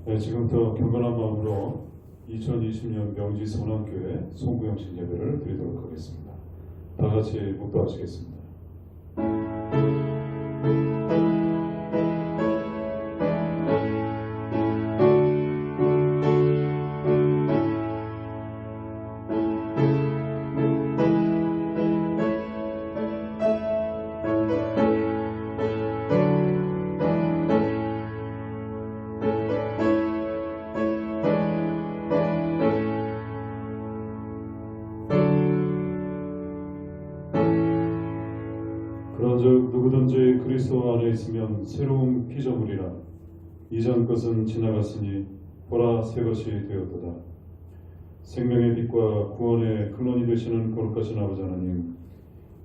네, 지금부터 경건한 마음으로 2020년 명지 선왕교회 송구영신 예배를 드리도록 하겠습니다. 다 같이 묵도하시겠습니다. 그런즉 누구든지 그리스도 안에 있으면 새로운 피조물이라 이전 것은 지나갔으니 보라 새 것이 되었도다. 생명의 빛과 구원의 근원이 되시는 거룩하신 아버지 하나님,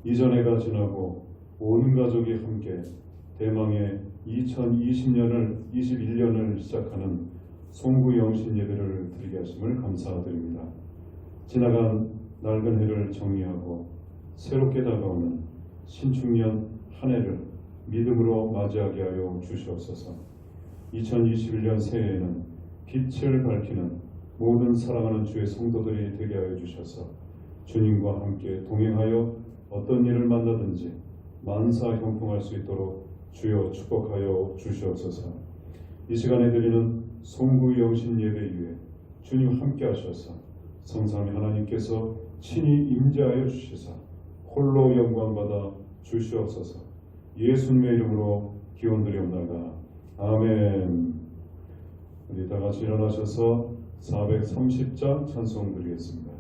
이전 해가 지나고 온 가족이 함께 대망의 2020년을 21년을 시작하는 송구영신 예배를 드리게 하심을 감사드립니다. 지나간 낡은 해를 정리하고 새롭게 다가오는 신축년 한 해를 믿음으로 맞이하게 하여 주시옵소서. 2021년 새해에는 빛을 밝히는 모든 사랑하는 주의 성도들이 되게 하여 주셔서 주님과 함께 동행하여 어떤 일을 만나든지 만사 형통할 수 있도록 주여 축복하여 주시옵소서. 이 시간에 드리는 송구영신 예배 위에 주님 함께 하셔서 성삼위 하나님께서 친히 임재하여 주시사 홀로 영광받아 주시옵소서. 예수님의 이름으로 기원드리옵나이다. 아멘. 우리 다 같이 일어나셔서 430장 찬송 드리겠습니다.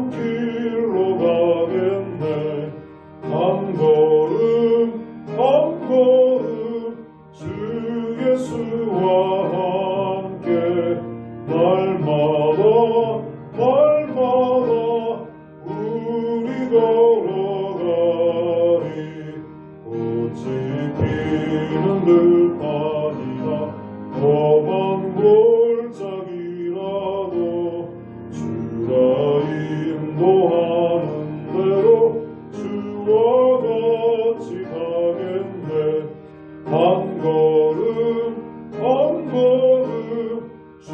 생명길로 가겠네. 한 걸음 한 걸음 주 예수와 함께 날마다 우리 걸어가리. 꽃이 피는 들판이나 험한 골짜기라도 주가 인도하는 대로 주와 같이 가겠네. 한 걸음 주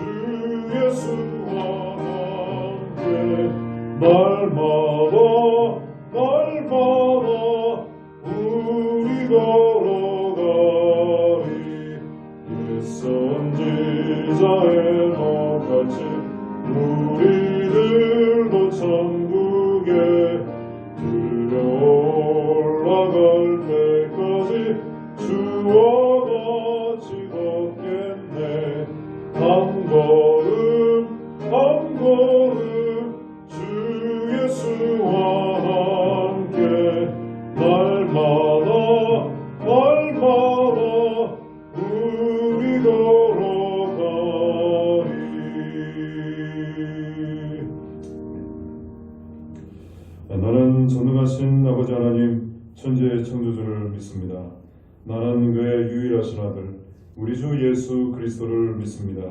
예수와 함께 날마다 우리 걸어가리. 예선지자의 목같이 우리들도 천국에 들려올라갈 때까지 주와 같이 걷겠네. 한 걸음 주 예수와 함께 날마다 우리 걸어가리. 나는 전능하신 아버지 하나님 천지의 창조주를 믿습니다. 나는 그의 유일하신 아들 우리 주 예수 그리스도를 믿습니다.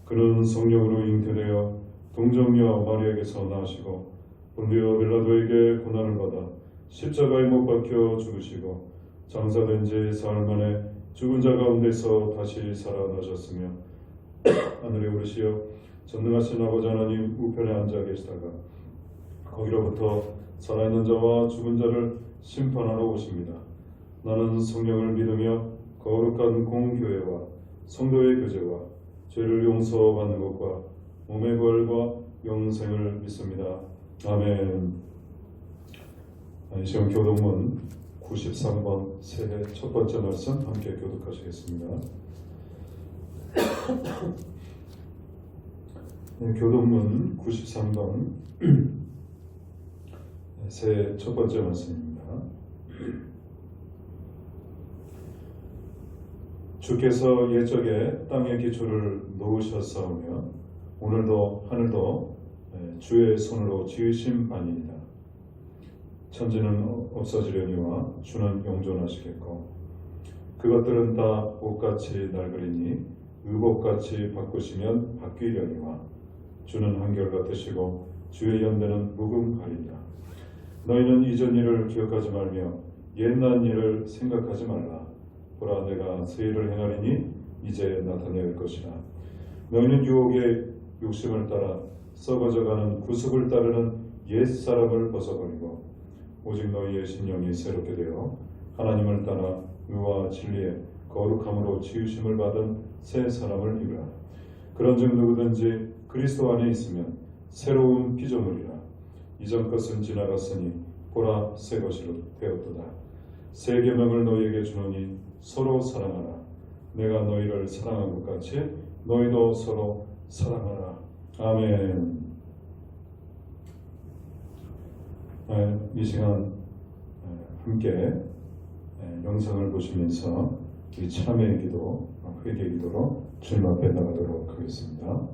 그는 성령으로 잉태되어 동정녀 마리아에게서 나시고 본디오 빌라도에게 고난을 받아 십자가에 못 박혀 죽으시고 장사된 지 사흘 만에 죽은 자 가운데서 다시 살아나셨으며 하늘에 오르시어 전능하신 아버지 하나님 우편에 앉아 계시다가 거기로부터 살아있는 자와 죽은 자를 심판하러 오십니다. 나는 성령을 믿으며 거룩한 공교회와 성도의 교제와 죄를 용서받는 것과 몸의 부활과 영생을 믿습니다. 아멘. 이 시간 교독문 93번 새해 첫 번째 말씀 함께 교독하시겠습니다. 교독문 93번 새해 첫 번째 말씀입니다. 주께서 옛적에 땅의 기초를 놓으셨사오며 오늘도 하늘도 주의 손으로 지으신 바니이다. 천지는 없어지려니와 주는 영존하시겠고 그것들은 다 옷같이 낡으리니 의복같이 바꾸시면 바뀌려니와 주는 한결같으시고 주의 연대는 무궁하리라. 너희는 이전 일을 기억하지 말며 옛날 일을 생각하지 말라. 보라 내가 새 일을 행하리니 이제 나타낼 것이라. 너희는 유혹의 욕심을 따라 썩어져가는 구습을 따르는 옛사람을 벗어버리고 오직 너희의 신령이 새롭게 되어 하나님을 따라 의와 진리의 거룩함으로 지으심을 받은 새 사람을 입으라. 그런즉 누구든지 그리스도 안에 있으면 새로운 피조물이라. 이전 것은 지나갔으니 보라 새 것이 되었도다. 새 계명을 너희에게 주노니 서로 사랑하라. 내가 너희를 사랑한 것 같이 너희도 서로 사랑하라. 아멘. 이 시간 함께 영상을 보시면서 이 참회의 기도, 회개의 기도로 주님 앞에 나가도록 하겠습니다.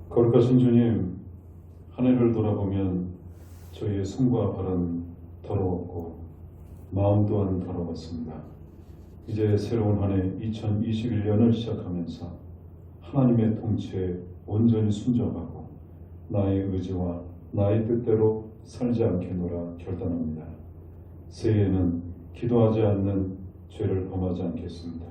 거룩하신 주님, 한 해를 돌아보면 저희의 손과 발은 더러웠고 마음 또한 더러웠습니다. 이제 새로운 한 해 2021년을 시작하면서 하나님의 통치에 온전히 순종하고 나의 의지와 나의 뜻대로 살지 않겠노라 결단합니다. 새해에는 기도하지 않는 죄를 범하지 않겠습니다.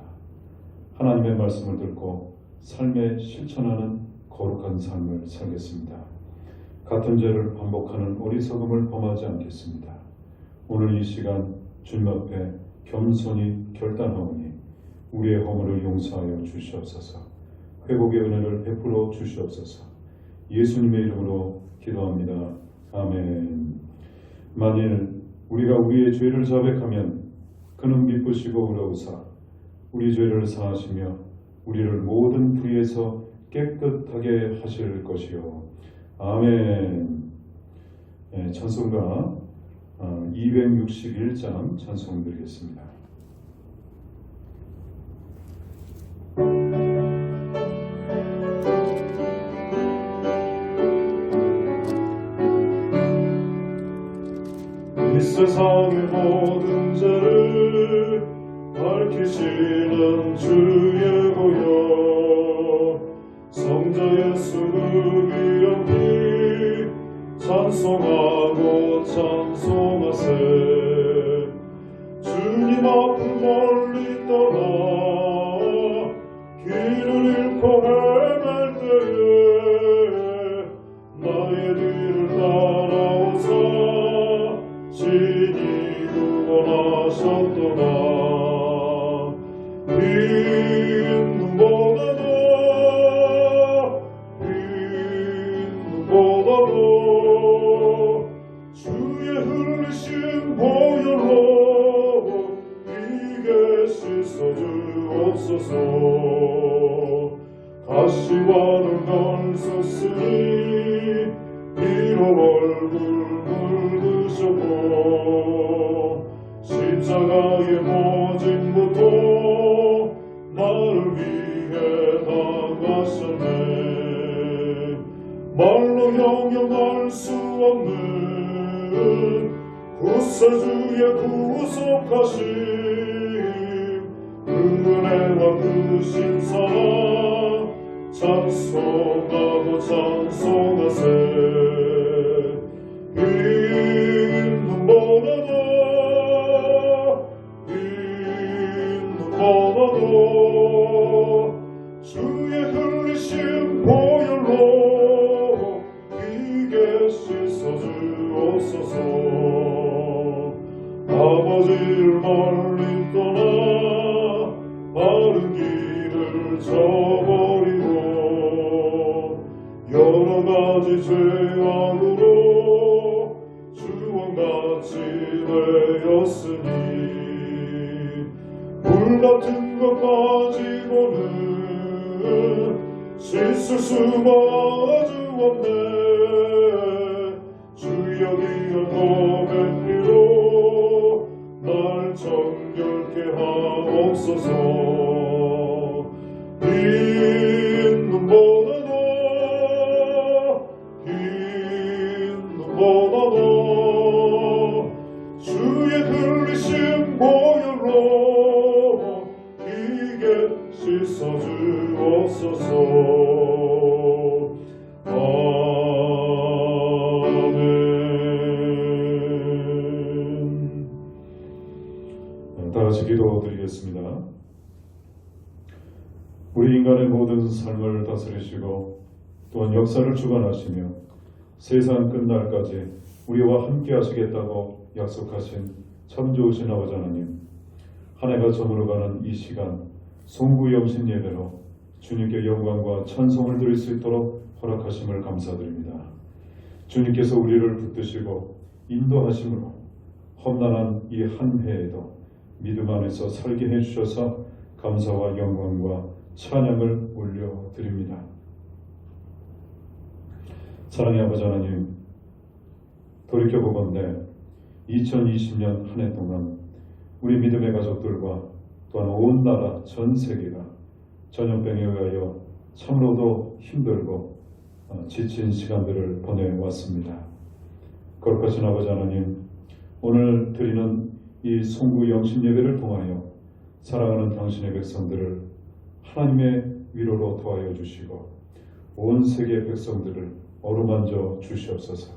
하나님의 말씀을 듣고 삶에 실천하는 거룩한 삶을 살겠습니다. 같은 죄를 반복하는 어리석음을 범하지 않겠습니다. 오늘 이 시간 주님 앞에 겸손히 결단하오니 우리의 허물을 용서하여 주시옵소서. 회복의 은혜를 베풀어 주시옵소서. 예수님의 이름으로 기도합니다. 아멘. 만일 우리가 우리의 죄를 자백하면 그는 미쁘시고 의로우사 우리 죄를 사하시며 우리를 모든 불의에서 깨끗하게 하실 것이요. 아멘. 찬송가 261장 찬송 드리겠습니다. 이 세상의 모든 죄를 밝히시는 주의 보혈 성자 예수 그 귀한 피 찬송하고 찬송하세. 주님 앞을 멀리 떠나 길을 잃고 헤맬 때에 나의 뒤를 따라오사 신이 구원하셨도다. 빈 눈보다도 주의 흘리신 보혈로 이게 씻어 주옵소서. 가시관을 널 썼으니 피로 얼굴 물드셨고 십자가의 모진부터 나를 위해 당하셨네. 말로 형용할 수 없는 구세주의 구속하심 그 은혜와 그 신사랑 찬송하고 찬송하세. 빈 눈보다도 주의 흘리신 보혈로 이게 씻어 주옵소서. 아버지를 멀리 떠나 바른 길을 저버리고 여러 가지 죄악으로 주왕같이 되었으니 불같은 것 가지고는 씻을 수가 아주 없네. 주여 귀한 몸의 피로 날 정결케 하옵소서. 빈 눈보다도 주의 흘리신 보혈로 이게 씻어 주옵소서. 아멘. 다 같이 기도드리겠습니다. 우리 인간의 모든 삶을 다스리시고 또한 역사를 주관하시며 세상 끝날까지 우리와 함께 하시겠다고 약속하신 참 좋으신 아버지 하나님, 한 해가 저물어가는 이 시간 송구 영신 예배로 주님께 영광과 찬송을 드릴 수 있도록 허락하심을 감사드립니다. 주님께서 우리를 붙드시고 인도하심으로 험난한 이 한 해에도 믿음 안에서 살게 해주셔서 감사와 영광과 찬양을 올려드립니다. 사랑의 아버지 하나님, 돌이켜보건대 2020년 한 해 동안 우리 믿음의 가족들과 또한 온 나라 전 세계가 전염병에 의하여 참으로도 힘들고 지친 시간들을 보내왔습니다. 거룩하신 아버지 하나님, 오늘 드리는 이 송구 영신 예배를 통하여 사랑하는 당신의 백성들을 하나님의 위로로 도하여 주시고 온 세계 백성들을 어루만져 주시옵소서.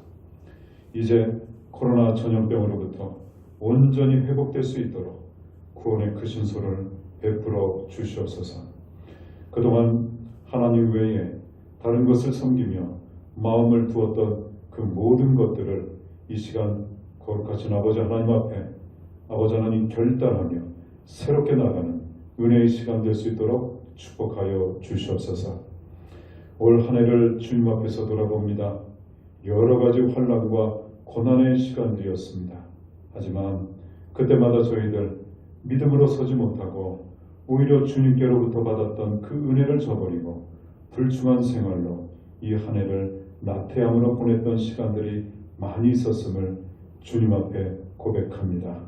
이제 코로나 전염병으로부터 온전히 회복될 수 있도록 구원의 크신 손을 베풀어 주시옵소서. 그동안 하나님 외에 다른 것을 섬기며 마음을 두었던 그 모든 것들을 이 시간 거룩하신 아버지 하나님 앞에 아버지 하나님 결단하며 새롭게 나가는 은혜의 시간 될 수 있도록 축복하여 주시옵소서. 올 한 해를 주님 앞에서 돌아봅니다. 여러 가지 환난과 고난의 시간들이었습니다. 하지만 그때마다 저희들 믿음으로 서지 못하고 오히려 주님께로부터 받았던 그 은혜를 저버리고 불충한 생활로 이 한 해를 나태함으로 보냈던 시간들이 많이 있었음을 주님 앞에 고백합니다.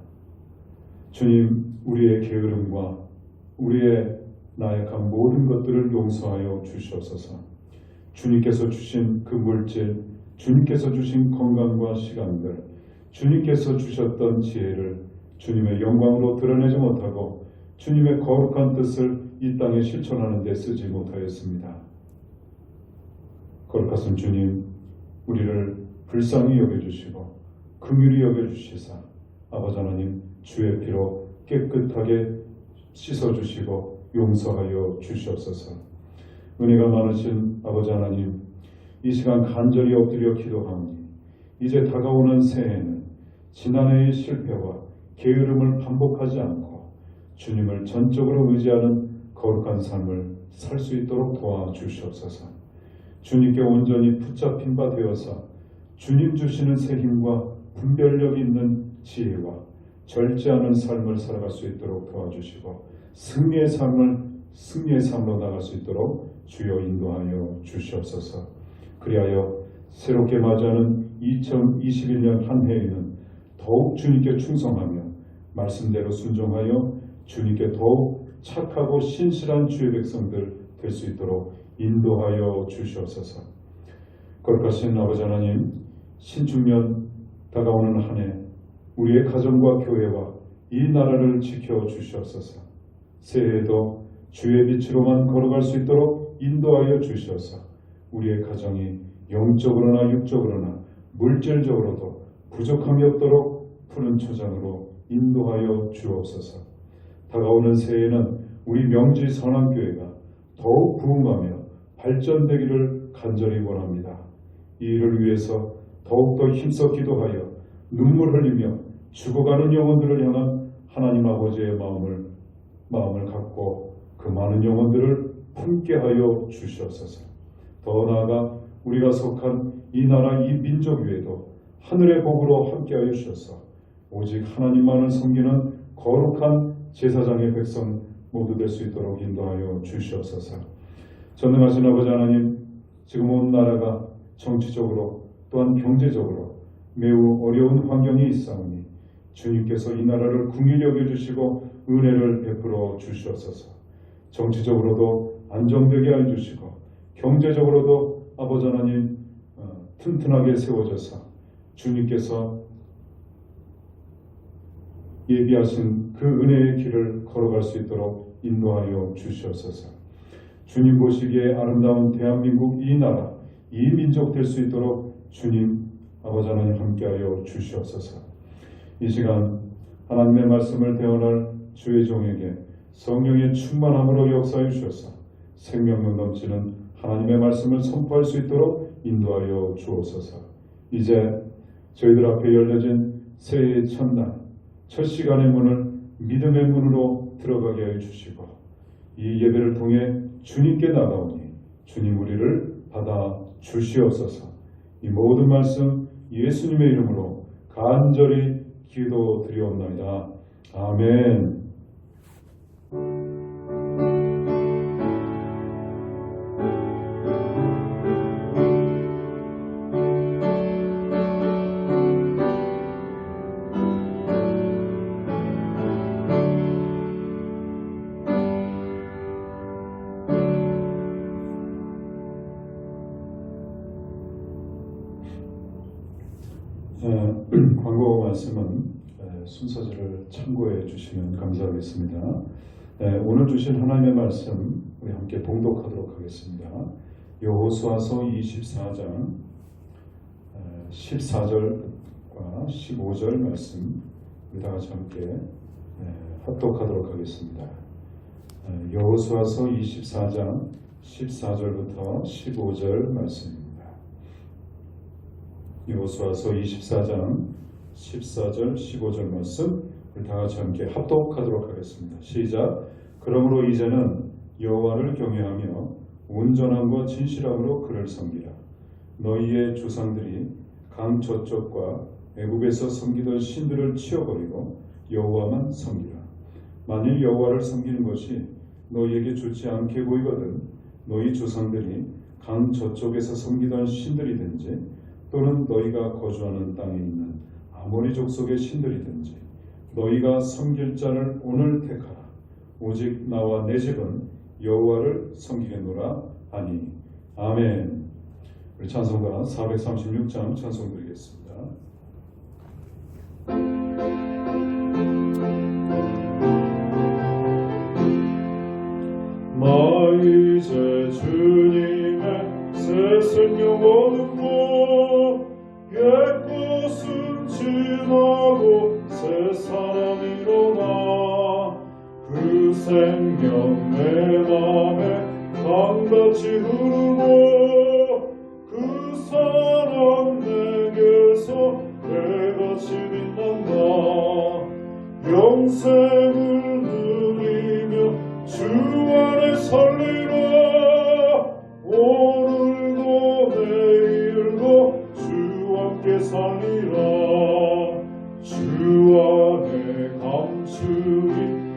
주님, 우리의 게으름과 우리의 나약한 모든 것들을 용서하여 주시옵소서. 주님께서 주신 그 물질, 주님께서 주신 건강과 시간들, 주님께서 주셨던 지혜를 주님의 영광으로 드러내지 못하고 주님의 거룩한 뜻을 이 땅에 실천하는 데 쓰지 못하였습니다. 거룩하신 주님, 우리를 불쌍히 여겨주시고 긍휼히 여겨주시사 아버지 하나님 주의 피로 깨끗하게 씻어주시고 용서하여 주시옵소서. 은혜가 많으신 아버지 하나님, 이 시간 간절히 엎드려 기도하오니 이제 다가오는 새해에는 지난해의 실패와 게으름을 반복하지 않고 주님을 전적으로 의지하는 거룩한 삶을 살 수 있도록 도와주시옵소서. 주님께 온전히 붙잡힌 바 되어서 주님 주시는 새 힘과 분별력 있는 지혜와 절제하는 삶을 살아갈 수 있도록 도와주시고 승리의 삶으로 나갈 수 있도록 주여 인도하여 주시옵소서. 그리하여 새롭게 맞이하는 2021년 한 해에는 더욱 주님께 충성하며 말씀대로 순종하여 주님께 더욱 착하고 신실한 주의 백성들 될 수 있도록 인도하여 주시옵소서. 거룩하신 아버지 하나님, 신축년 다가오는 한 해 우리의 가정과 교회와 이 나라를 지켜 주시옵소서. 새해에도 주의 빛으로만 걸어갈 수 있도록 인도하여 주시옵소서. 우리의 가정이 영적으로나 육적으로나 물질적으로도 부족함이 없도록 푸른 초장으로 인도하여 주옵소서. 다가오는 새해에는 우리 명지 선한교회가 더욱 부흥하며 발전되기를 간절히 원합니다. 이 일을 위해서 더욱더 힘써 기도하여 눈물 흘리며 죽어가는 영혼들을 향한 하나님 아버지의 마음을 갖고 그 많은 영혼들을 품게 하여 주시옵소서. 더 나아가 우리가 속한 이 나라 이 민족 위에도 하늘의 복으로 함께하여 주셔서 오직 하나님만을 섬기는 거룩한 제사장의 백성 모두 될 수 있도록 인도하여 주시옵소서. 전능하신 아버지 하나님, 지금 온 나라가 정치적으로 또한 경제적으로 매우 어려운 환경이 있사오니 주님께서 이 나라를 긍휼히 여겨주시고 은혜를 베풀어 주시옵소서. 정치적으로도 안정되게 해주시고 경제적으로도 아버지 하나님 튼튼하게 세워져서 주님께서 예비하신 그 은혜의 길을 걸어갈 수 있도록 인도하여 주시옵소서. 주님 보시기에 아름다운 대한민국 이 나라 이 민족 될 수 있도록 주님 아버지 하나님 함께하여 주시옵소서. 이 시간 하나님의 말씀을 대언할 주의 종에게 성령의 충만함으로 역사해 주셔서 생명력 넘치는 하나님의 말씀을 선포할 수 있도록 인도하여 주옵소서. 이제 저희들 앞에 열려진 새해의 첫날 첫 시간의 문을 믿음의 문으로 들어가게 하여 주시고 이 예배를 통해 주님께 나가오니 주님 우리를 받아 주시옵소서. 이 모든 말씀 예수님의 이름으로 간절히 기도드리옵나이다. 아멘. 광고 말씀은 순서지를 참고해 주시면 감사하겠습니다. 오늘 주신 하나님의 말씀 우리 함께 봉독하도록 하겠습니다. 여호수아서 24장 14절과 15절 말씀 우리 다 같이 함께 합독하도록 하겠습니다. 여호수아서 24장 14절부터 15절 말씀입니다. 여호수아서 24장 14절 15절 말씀 우리 다 같이 함께 합독하도록 하겠습니다. 시작. 그러므로 이제는 여호와를 경외하며 온전함과 진실함으로 그를 섬기라. 너희의 조상들이 강 저쪽과 애굽에서 섬기던 신들을 치워버리고 여호와만 섬기라. 만일 여호와를 섬기는 것이 너희에게 좋지 않게 보이거든 너희 조상들이 강 저쪽에서 섬기던 신들이든지 또는 너희가 거주하는 땅에 있는 아모리 족속의 신들이든지 너희가 섬길 자를 오늘 택하라. 오직 나와 내 집은 여호와를 섬기겠노라 하니. 아멘. 우리 찬송가 436장 찬송 드리겠습니다. 나 이제 주님의 새 생명 얻고 옛 것은 지나고 새 사람이 일어나 그 생명 내 맘에 강같이 흐르고 그 사랑 내게서 해같이 빛난다. 영생을 누리며 주 안에 살리라. 오늘도 내일도 주 함께 살리라. 주 안에 감추리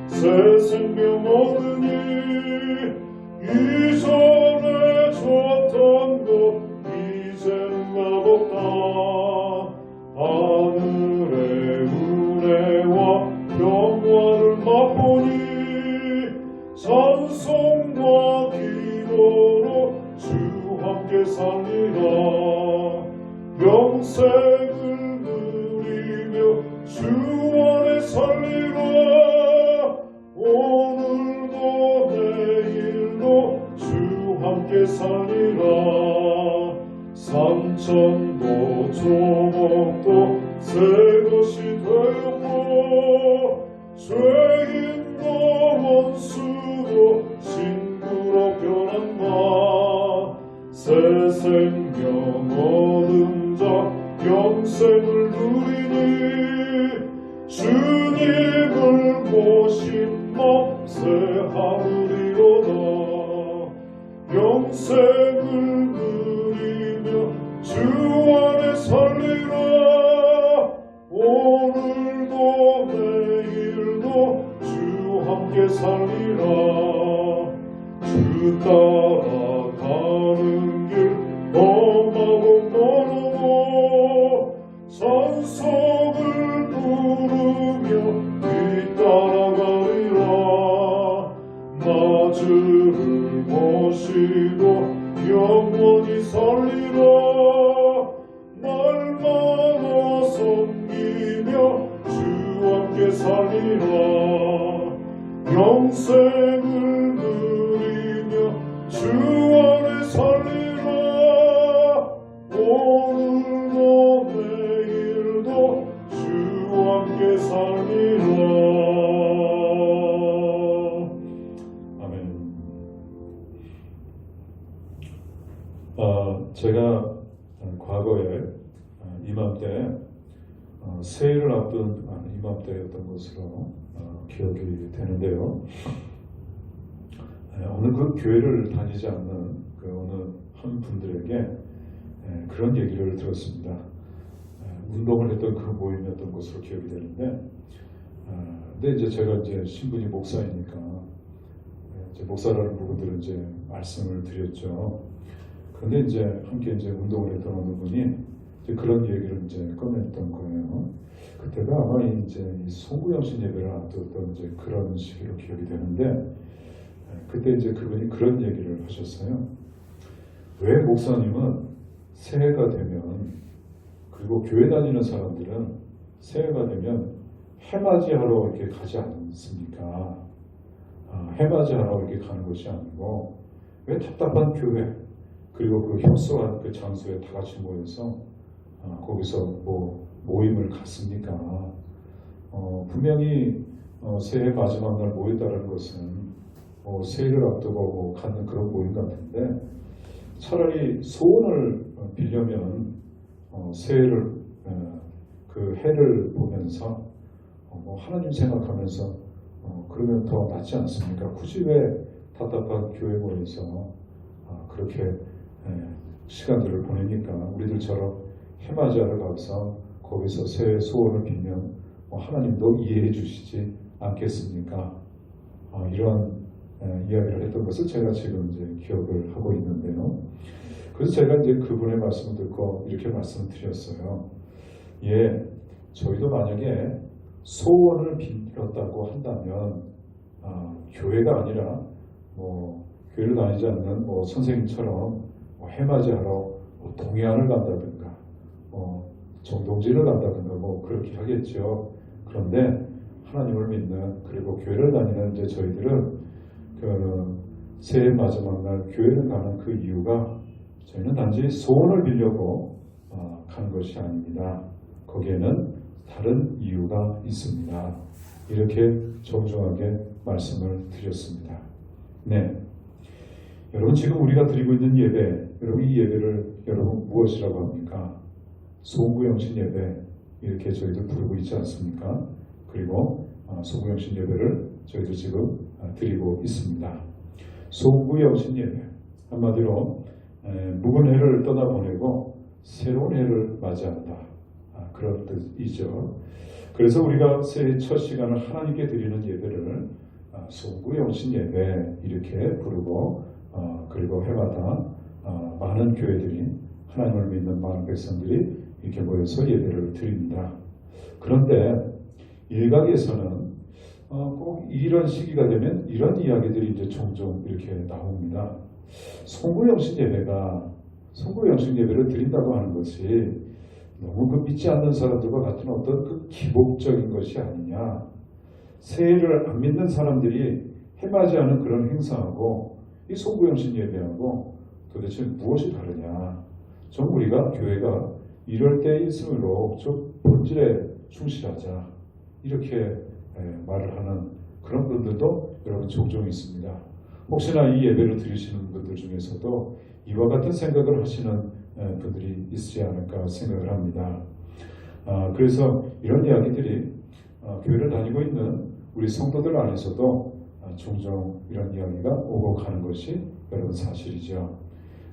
새 생명 얻으니 이전에 줬던 것 이제는 맛없다. 하늘의 은혜와 평화를 맛보니 찬송과 기도로 주 함께 살리라. 영생을 누리며 주 안에 살리라. 오늘도 내일도 주 함께 살리라. 산천도 조목도 새 것이 되었고 죄인도 원수도 친구로 변한다. 새 생명 얻은 자 영생을 누리니 주님을 모심마 새 하늘이로다. 영생을 누리며 주 안에 살리라. 오늘도 내일도 주 함께 살리라. 주 따라가는 길 험하고 멀고 찬송을 부르며 뒤따라가리라. 나 주를 모시고 영원히 살리라. 날마다 섬기며 주 함께 살리라. 영생을 누리며 주 안에 살리라. 오늘도 내일도 주 함께 살리라. 아멘. 제가 과거에 이맘때 새해를 앞둔 이맘때였던 것으로 기억이 되는데요. 어느 그 교회를 다니지 않는 그 어느 한 분들에게 그런 얘기를 들었습니다. 운동을 했던 그 모임이었던 것으로 기억이 되는데, 근데 이제 제가 이제 신분이 목사이니까 이제 목사라는 부분들은 이제 말씀을 드렸죠. 그런데 이제 함께 이제 운동을 했던 어느 분이 이제 그런 얘기를 이제 꺼냈던 거예요. 그때가 아마 이제 이 송구영신 예배를 앞두었던 이제 그런 시기로 기억이 되는데, 그때 이제 그분이 그런 얘기를 하셨어요. 왜 목사님은 새해가 되면, 그리고 교회 다니는 사람들은 새해가 되면 해맞이하러 이렇게 가지 않습니까? 해맞이하러 이렇게 가는 것이 아니고 왜 답답한 교회 그리고 그 협소한 그 장소에 다 같이 모여서 거기서 모임을 갖습니까? 분명히 새해 마지막 날 모였다는 것은 새해를 앞두고 갖는 그런 모임 같은데 차라리 소원을 빌려면 새해를 그 해를 보면서 하나님 생각하면서 그러면 더 낫지 않습니까? 굳이 왜 답답한 교회 모여서 그렇게 시간들을 보냅니까? 우리들처럼 해맞이하러 가서 거기서 새해 소원을 빌면 하나님도 이해해 주시지 않겠습니까? 이런 이야기를 했던 것을 제가 지금 이제 기억을 하고 있는데요. 그래서 제가 이제 그분의 말씀을 듣고 이렇게 말씀드렸어요. 저희도 만약에 소원을 빌었다고 한다면 교회가 아니라 교회를 다니지 않는 선생님처럼 해맞이하러 동해안을 간다든가 정동진을 간다든가 그렇게 하겠죠. 그런데 하나님을 믿는 그리고 교회를 다니는 이제 저희들은 그 새해 마지막 날 교회를 가는 그 이유가 저희는 단지 소원을 빌려고 가는 것이 아닙니다. 거기에는 다른 이유가 있습니다. 이렇게 정중하게 말씀을 드렸습니다. 네, 여러분 지금 우리가 드리고 있는 예배, 여러분 이 예배를 여러분 무엇이라고 합니까? 송구영신 예배 이렇게 저희들 부르고 있지 않습니까? 그리고 송구영신 예배를 저희들 지금 드리고 있습니다. 송구영신 예배 한마디로 묵은 해를 떠나보내고 새로운 해를 맞이한다. 그런 뜻이죠. 그래서 우리가 새해 첫 시간을 하나님께 드리는 예배를 송구영신 예배 이렇게 부르고 그리고 해마다 많은 교회들이 하나님을 믿는 많은 백성들이 이렇게 모여서 예배를 드립니다. 그런데 일각에서는 꼭 이런 시기가 되면 이런 이야기들이 이제 종종 이렇게 나옵니다. 송구영신 예배를 드린다고 하는 것이 너무 그 믿지 않는 사람들과 같은 어떤 그 기복적인 것이 아니냐. 새해를 안 믿는 사람들이 해맞이하는 그런 행사하고 이 송구영신 예배하고 도대체 무엇이 다르냐. 좀 우리가 교회가 이럴 때일수록 좀 본질에 충실하자. 이렇게 말을 하는 그런 분들도 여러분 종종 있습니다. 혹시나 이 예배를 드리시는 분들 중에서도 이와 같은 생각을 하시는 분들이 있지 않을까 생각을 합니다. 그래서 이런 이야기들이 교회를 다니고 있는 우리 성도들 안에서도 종종 이런 이야기가 오고 가는 것이 여러분 사실이죠.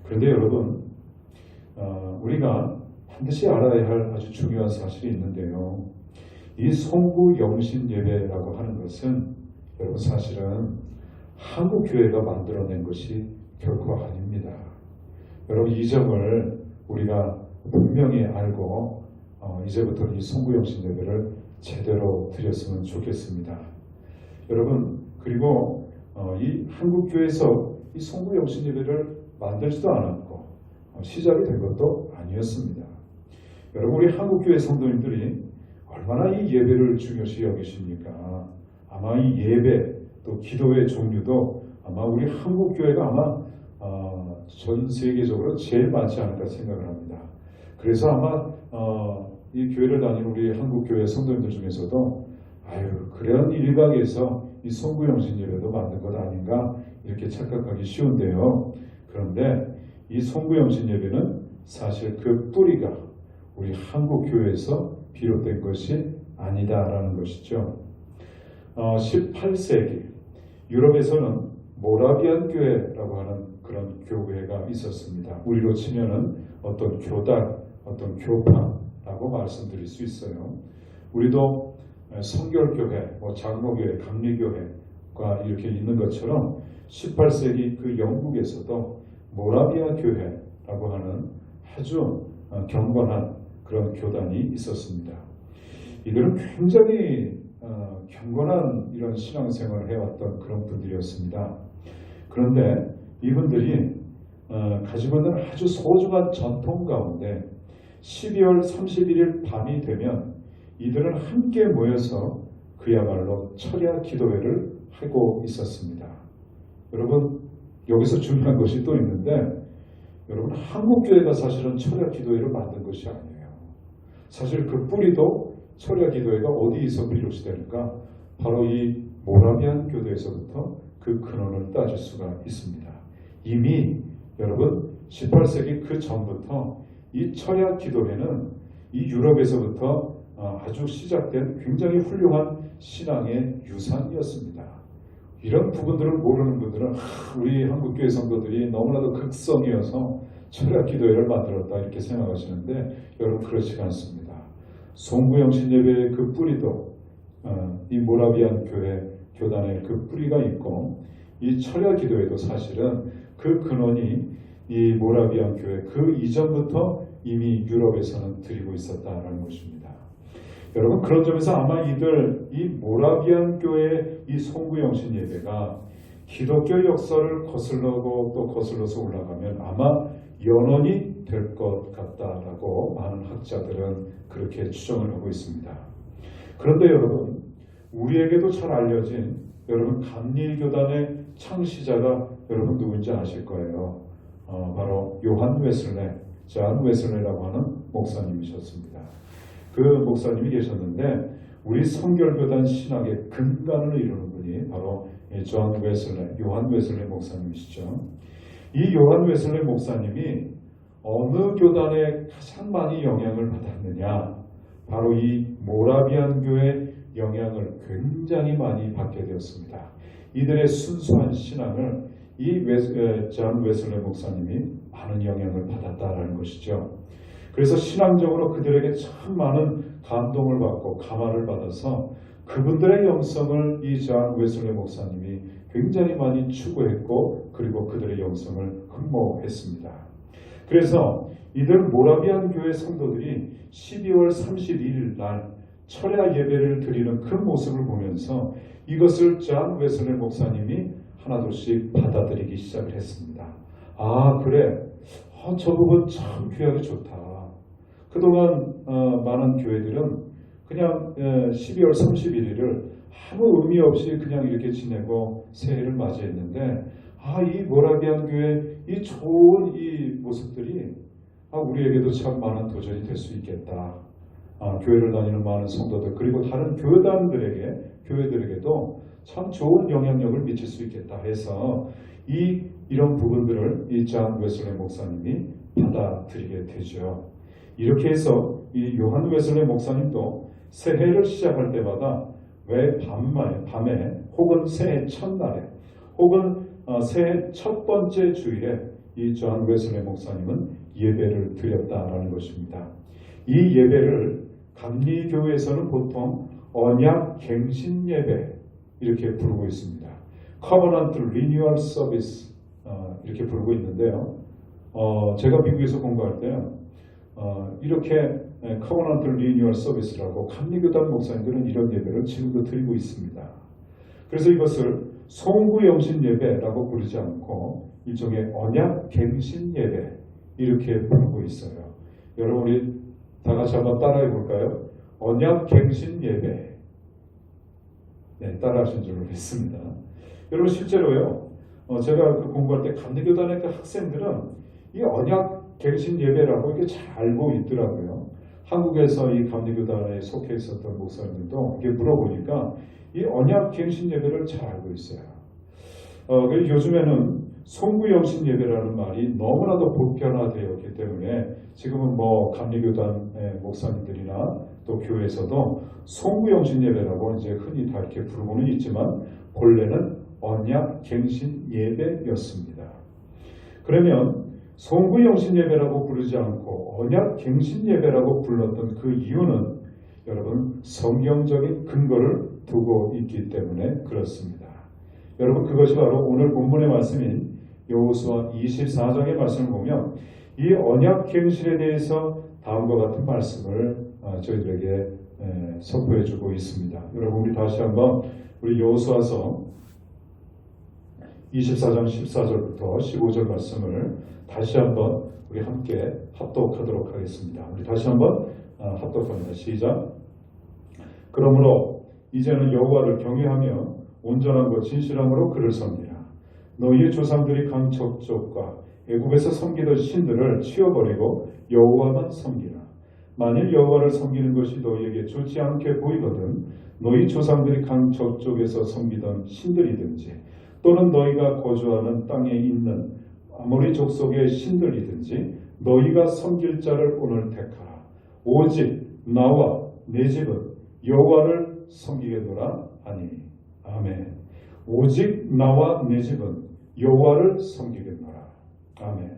그런데 여러분 우리가 반드시 알아야 할 아주 중요한 사실이 있는데요. 이 송구영신 예배라고 하는 것은 여러분 사실은 한국 교회가 만들어낸 것이 결코 아닙니다. 여러분 이 점을 우리가 분명히 알고 이제부터 이 송구영신 예배를 제대로 드렸으면 좋겠습니다. 여러분 그리고 이 한국 교회에서 이 송구영신 예배를 만들지도 않았고 시작이 된 것도 아니었습니다. 여러분 우리 한국 교회 성도님들이 얼마나 이 예배를 중요시 여기십니까? 아마 이 예배 또 기도의 종류도 아마 우리 한국 교회가 아마 전 세계적으로 제일 많지 않을까 생각을 합니다. 그래서 아마 이 교회를 다니는 우리 한국 교회 성도님들 중에서도 그런 일각에서 이 송구영신 예배도 만든 것 아닌가 이렇게 착각하기 쉬운데요. 그런데 이 송구영신 예배는 사실 그 뿌리가 우리 한국 교회에서 비롯된 것이 아니다라는 것이죠. 18세기 유럽에서는 모라비안 교회라고 하는 그런 교회가 있었습니다. 우리로 치면은 어떤 교단, 어떤 교파라고 말씀드릴 수 있어요. 우리도 성결교회, 장로교회, 감리교회가 이렇게 있는 것처럼 18세기 그 영국에서도 모라비아 교회라고 하는 아주 경건한 그런 교단이 있었습니다. 이들은 굉장히 경건한 이런 신앙생활을 해왔던 그런 분들이었습니다. 그런데 이분들이 가지고 있는 아주 소중한 전통 가운데 12월 31일 밤이 되면 이들은 함께 모여서 그야말로 철야 기도회를 하고 있었습니다. 여러분, 여기서 중요한 것이 또 있는데, 여러분, 한국교회가 사실은 철야기도회를 만든 것이 아니에요. 사실 그 뿌리도 철야기도회가 어디에서 비롯이 되는가? 바로 이 모라비안 교도에서부터 그 근원을 따질 수가 있습니다. 이미 여러분 18세기 그 전부터 이 철야기도회는 이 유럽에서부터 아주 시작된 굉장히 훌륭한 신앙의 유산이었습니다. 이런 부분들을 모르는 분들은 우리 한국교회 성도들이 너무나도 극성이어서 철야기도회를 만들었다 이렇게 생각하시는데, 여러분 그렇지가 않습니다. 송구영신 예배의 그 뿌리도 이 모라비안 교회 교단의 그 뿌리가 있고, 이 철야기도회도 사실은 그 근원이 이 모라비안 교회 그 이전부터 이미 유럽에서는 드리고 있었다라는 것입니다. 여러분, 그런 점에서 아마 이 모라비안 교회의 이 송구영신 예배가 기독교 역사를 거슬러고 또 거슬러서 올라가면 아마 연원이 될 것 같다라고 많은 학자들은 그렇게 추정을 하고 있습니다. 그런데 여러분, 우리에게도 잘 알려진 여러분 감리교단의 창시자가 여러분 누구인지 아실 거예요. 바로 요한 웨슬레, 존 웨슬레라고 하는 목사님이셨습니다. 그 목사님이 계셨는데, 우리 성결교단 신학의 근간을 이루는 분이 바로 존 웨슬레, 요한 웨슬레 목사님이시죠. 이 요한 웨슬레 목사님이 어느 교단에 가장 많이 영향을 받았느냐? 바로 이 모라비안 교회 영향을 굉장히 많이 받게 되었습니다. 이들의 순수한 신앙을 이 존 웨슬레 목사님이 많은 영향을 받았다라는 것이죠. 그래서 신앙적으로 그들에게 참 많은 감동을 받고 감화를 받아서 그분들의 영성을 이 존 웨슬레 목사님이 굉장히 많이 추구했고, 그리고 그들의 영성을 흠모했습니다. 그래서 이들 모라비안 교회 성도들이 12월 31일 날 철야 예배를 드리는 그 모습을 보면서 이것을 존 웨슬레 목사님이 하나둘씩 받아들이기 시작을 했습니다. 아, 그래, 저 부분 참 귀하게 좋다. 그동안 많은 교회들은 그냥 12월 31일을 아무 의미 없이 그냥 이렇게 지내고 새해를 맞이했는데, 이 모라비안 교회 이 좋은 이 모습들이 우리에게도 참 많은 도전이 될 수 있겠다. 교회를 다니는 많은 성도들 그리고 다른 교회들에게도 참 좋은 영향력을 미칠 수 있겠다 해서 이런 부분들을 이 존 웨슬레 목사님이 받아들이게 되죠. 이렇게 해서 이 요한 웨슬레 목사님도 새해를 시작할 때마다 왜 밤에 혹은 새해 첫날에 혹은 새해 첫 번째 주일에 이 존 웨슬레 목사님은 예배를 드렸다라는 것입니다. 이 예배를 감리교회에서는 보통 언약 갱신 예배 이렇게 부르고 있습니다. Covenant Renewal Service 이렇게 부르고 있는데요. 제가 미국에서 공부할 때요. 이렇게 Covenant Renewal Service라고 감리교단 목사님들은 이런 예배를 지금도 드리고 있습니다. 그래서 이것을 송구영신 예배라고 부르지 않고 일종의 언약 갱신 예배 이렇게 부르고 있어요. 여러분 우리 다 같이 한번 따라해 볼까요? 언약 갱신 예배. 네, 따라하신 줄 믿습니다. 여러분 실제로요. 제가 공부할 때 감리교단의 그 학생들은 이 언약 갱신 예배라고 이렇게 잘 알고 있더라고요. 한국에서 이 감리교단에 속해 있었던 목사님들도 이렇게 물어보니까 이 언약 갱신 예배를 잘 알고 있어요. 그리고 요즘에는 송구영신 예배라는 말이 너무나도 보편화되었기 때문에 지금은 감리교단 목사님들이나 또 교회에서도 송구영신 예배라고 이제 흔히 다 이렇게 부르고는 있지만 본래는 언약 갱신 예배였습니다. 그러면 송구영신 예배라고 부르지 않고 언약 갱신 예배라고 불렀던 그 이유는 여러분 성경적인 근거를 두고 있기 때문에 그렇습니다. 여러분 그것이 바로 오늘 본문의 말씀인 여호수아 24장의 말씀을 보면 이 언약 갱신에 대해서 다음과 같은 말씀을 저희들에게 선포해 주고 있습니다. 여러분 우리 다시 한번 우리 여호수아서 24장 14절부터 15절 말씀을 다시 한번 우리 함께 합독하도록 하겠습니다. 우리 다시 한번 합독합니다. 시작. 그러므로 이제는 여호와를 경외하며 온전한 것 진실함으로 그를 섬기라. 너희의 조상들이 강척족과 애굽에서 섬기던 신들을 치워버리고 여호와만 섬기라. 만일 여호와를 섬기는 것이 너희에게 좋지 않게 보이거든 너희 조상들이 강저쪽에서 섬기던 신들이든지 또는 너희가 거주하는 땅에 있는 아모리 족속의 신들이든지 너희가 섬길 자를 오늘 택하라. 오직 나와 내 집은 여호와를 섬기겠노라 하니니. 아멘. 오직 나와 내 집은 여호와를 섬기겠노라. 아멘.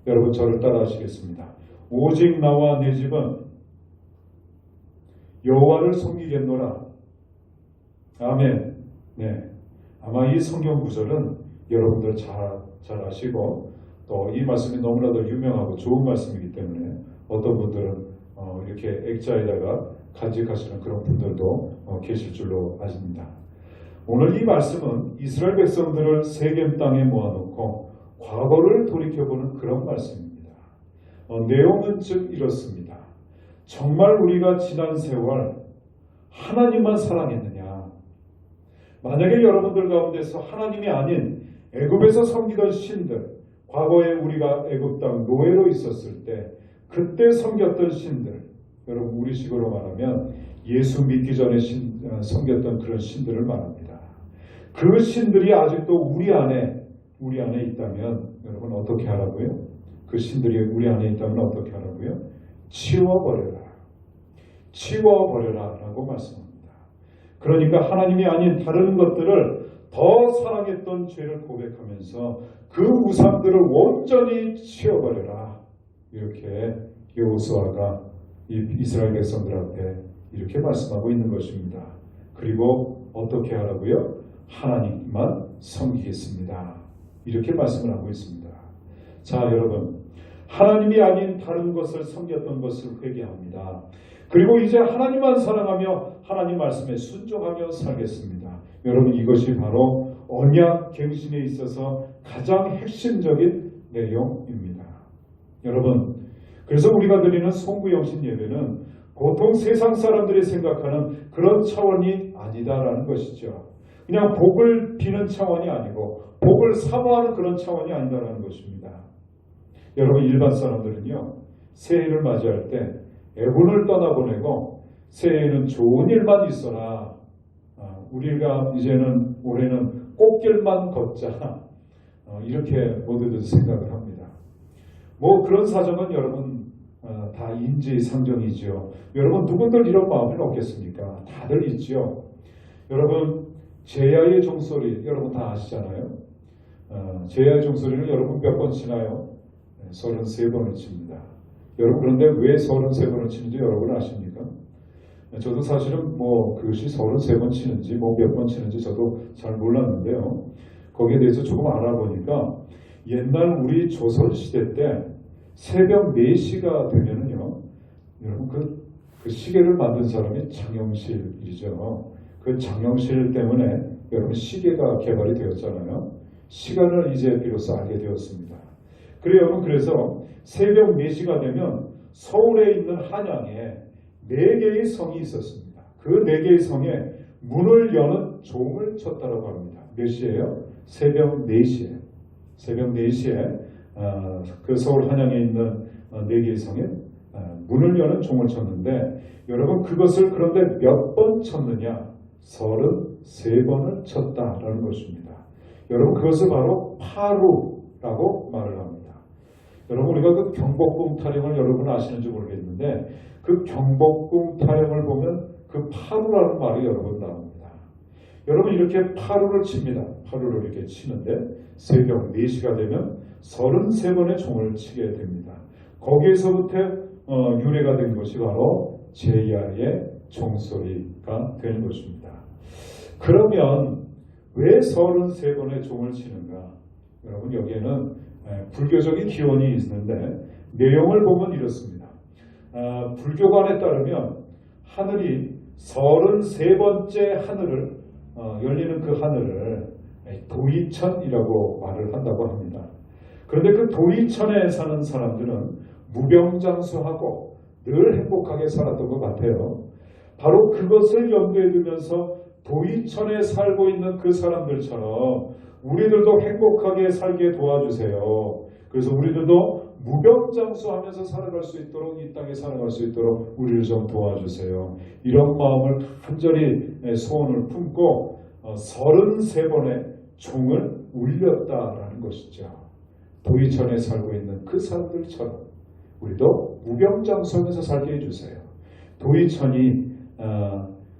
여러분 저를 따라 하시겠습니다. 오직 나와 내 집은 여호와를 섬기겠노라. 아멘. 네. 아마 이 성경 구절은 여러분들 잘 아시고 또 이 말씀이 너무나도 유명하고 좋은 말씀이기 때문에 어떤 분들은 이렇게 액자에다가 간직하시는 그런 분들도 계실 줄로 아십니다. 오늘 이 말씀은 이스라엘 백성들을 세겜 땅에 모아놓고 과거를 돌이켜보는 그런 말씀입니다. 내용은 즉 이렇습니다. 정말 우리가 지난 세월 하나님만 사랑했느냐? 만약에 여러분들 가운데서 하나님이 아닌 애굽에서 섬기던 신들, 과거에 우리가 애굽 땅 노예로 있었을 때 그때 섬겼던 신들, 여러분 우리식으로 말하면 예수 믿기 전에 섬겼던 그런 신들을 말합니다. 그 신들이 아직도 우리 안에 있다면 여러분 어떻게 하라고요? 그 신들이 우리 안에 있다면 어떻게 하라고요? 치워버려라. 치워버려라 라고 말씀합니다. 그러니까 하나님이 아닌 다른 것들을 더 사랑했던 죄를 고백하면서 그 우상들을 온전히 치워버려라. 이렇게 여호수아가 이스라엘 백성들 앞에 이렇게 말씀하고 있는 것입니다. 그리고 어떻게 하라고요? 하나님만 섬기겠습니다. 이렇게 말씀을 하고 있습니다. 자 여러분, 하나님이 아닌 다른 것을 섬겼던 것을 회개합니다. 그리고 이제 하나님만 사랑하며 하나님 말씀에 순종하며 살겠습니다. 여러분 이것이 바로 언약 갱신에 있어서 가장 핵심적인 내용입니다. 여러분 그래서 우리가 드리는 송구영신 예배는 보통 세상 사람들이 생각하는 그런 차원이 아니다라는 것이죠. 그냥 복을 비는 차원이 아니고 복을 사모하는 그런 차원이 아니다라는 것입니다. 여러분 일반 사람들은요 새해를 맞이할 때 애군을 떠나보내고 새해에는 좋은 일만 있어라. 우리가 이제는 올해는 꽃길만 걷자. 이렇게 모두들 생각을 합니다. 뭐 그런 사정은 여러분 다 인지상정이죠. 여러분 누구들 이런 마음이 없겠습니까? 다들 있죠. 여러분 제야의 종소리 여러분 다 아시잖아요. 제야의 종소리는 여러분 몇 번 치나요? 33번을 칩니다. 여러분 그런데 왜 33번을 치는지 여러분 아십니까? 저도 사실은 뭐 그것이 33번 치는지 뭐 몇 번 치는지 저도 잘 몰랐는데요. 거기에 대해서 조금 알아보니까 옛날 우리 조선시대 때 새벽 4시가 되면은요 여러분 그 시계를 만든 사람이 장영실이죠. 그 장영실 때문에 여러분 시계가 개발이 되었잖아요. 시간을 이제 비로소 알게 되었습니다. 그래요 여러분 그래서 새벽 4시가 되면 서울에 있는 한양에 4개의 성이 있었습니다. 그 4개의 성에 문을 여는 종을 쳤다라고 합니다. 몇 시에요? 새벽 4시에. 새벽 4시에 그 서울 한양에 있는 4개의 성에 문을 여는 종을 쳤는데 여러분 그것을 그런데 몇 번 쳤느냐? 33번을 쳤다라는 것입니다. 여러분 그것을 바로 파루라고 말을 합니다. 여러분 우리가 그 경복궁 타령을 여러분 아시는지 모르겠는데 그 경복궁 타령을 보면 그 파루라는 말이 여러분 나옵니다. 여러분 이렇게 파루를 칩니다. 파루를 이렇게 치는데 새벽 4시가 되면 33번의 종을 치게 됩니다. 거기에서부터 유래가 된 것이 바로 제야의 종소리가 되는 것입니다. 그러면 왜 33번의 종을 치는가? 여러분 여기에는 불교적인 기원이 있는데 내용을 보면 이렇습니다. 불교관에 따르면 하늘이 33번째 하늘을 열리는 그 하늘을 도이천이라고 말을 한다고 합니다. 그런데 그 도이천에 사는 사람들은 무병장수하고 늘 행복하게 살았던 것 같아요. 바로 그것을 염두에 두면서 도이천에 살고 있는 그 사람들처럼 우리들도 행복하게 살게 도와주세요. 그래서 우리들도 무병장수하면서 살아갈 수 있도록, 이 땅에 살아갈 수 있도록 우리를 좀 도와주세요. 이런 마음을 간절히 소원을 품고 33번의 종을 울렸다라는 것이죠. 도이천에 살고 있는 그 사람들처럼 우리도 무병장수하면서 살게 해주세요. 도이천이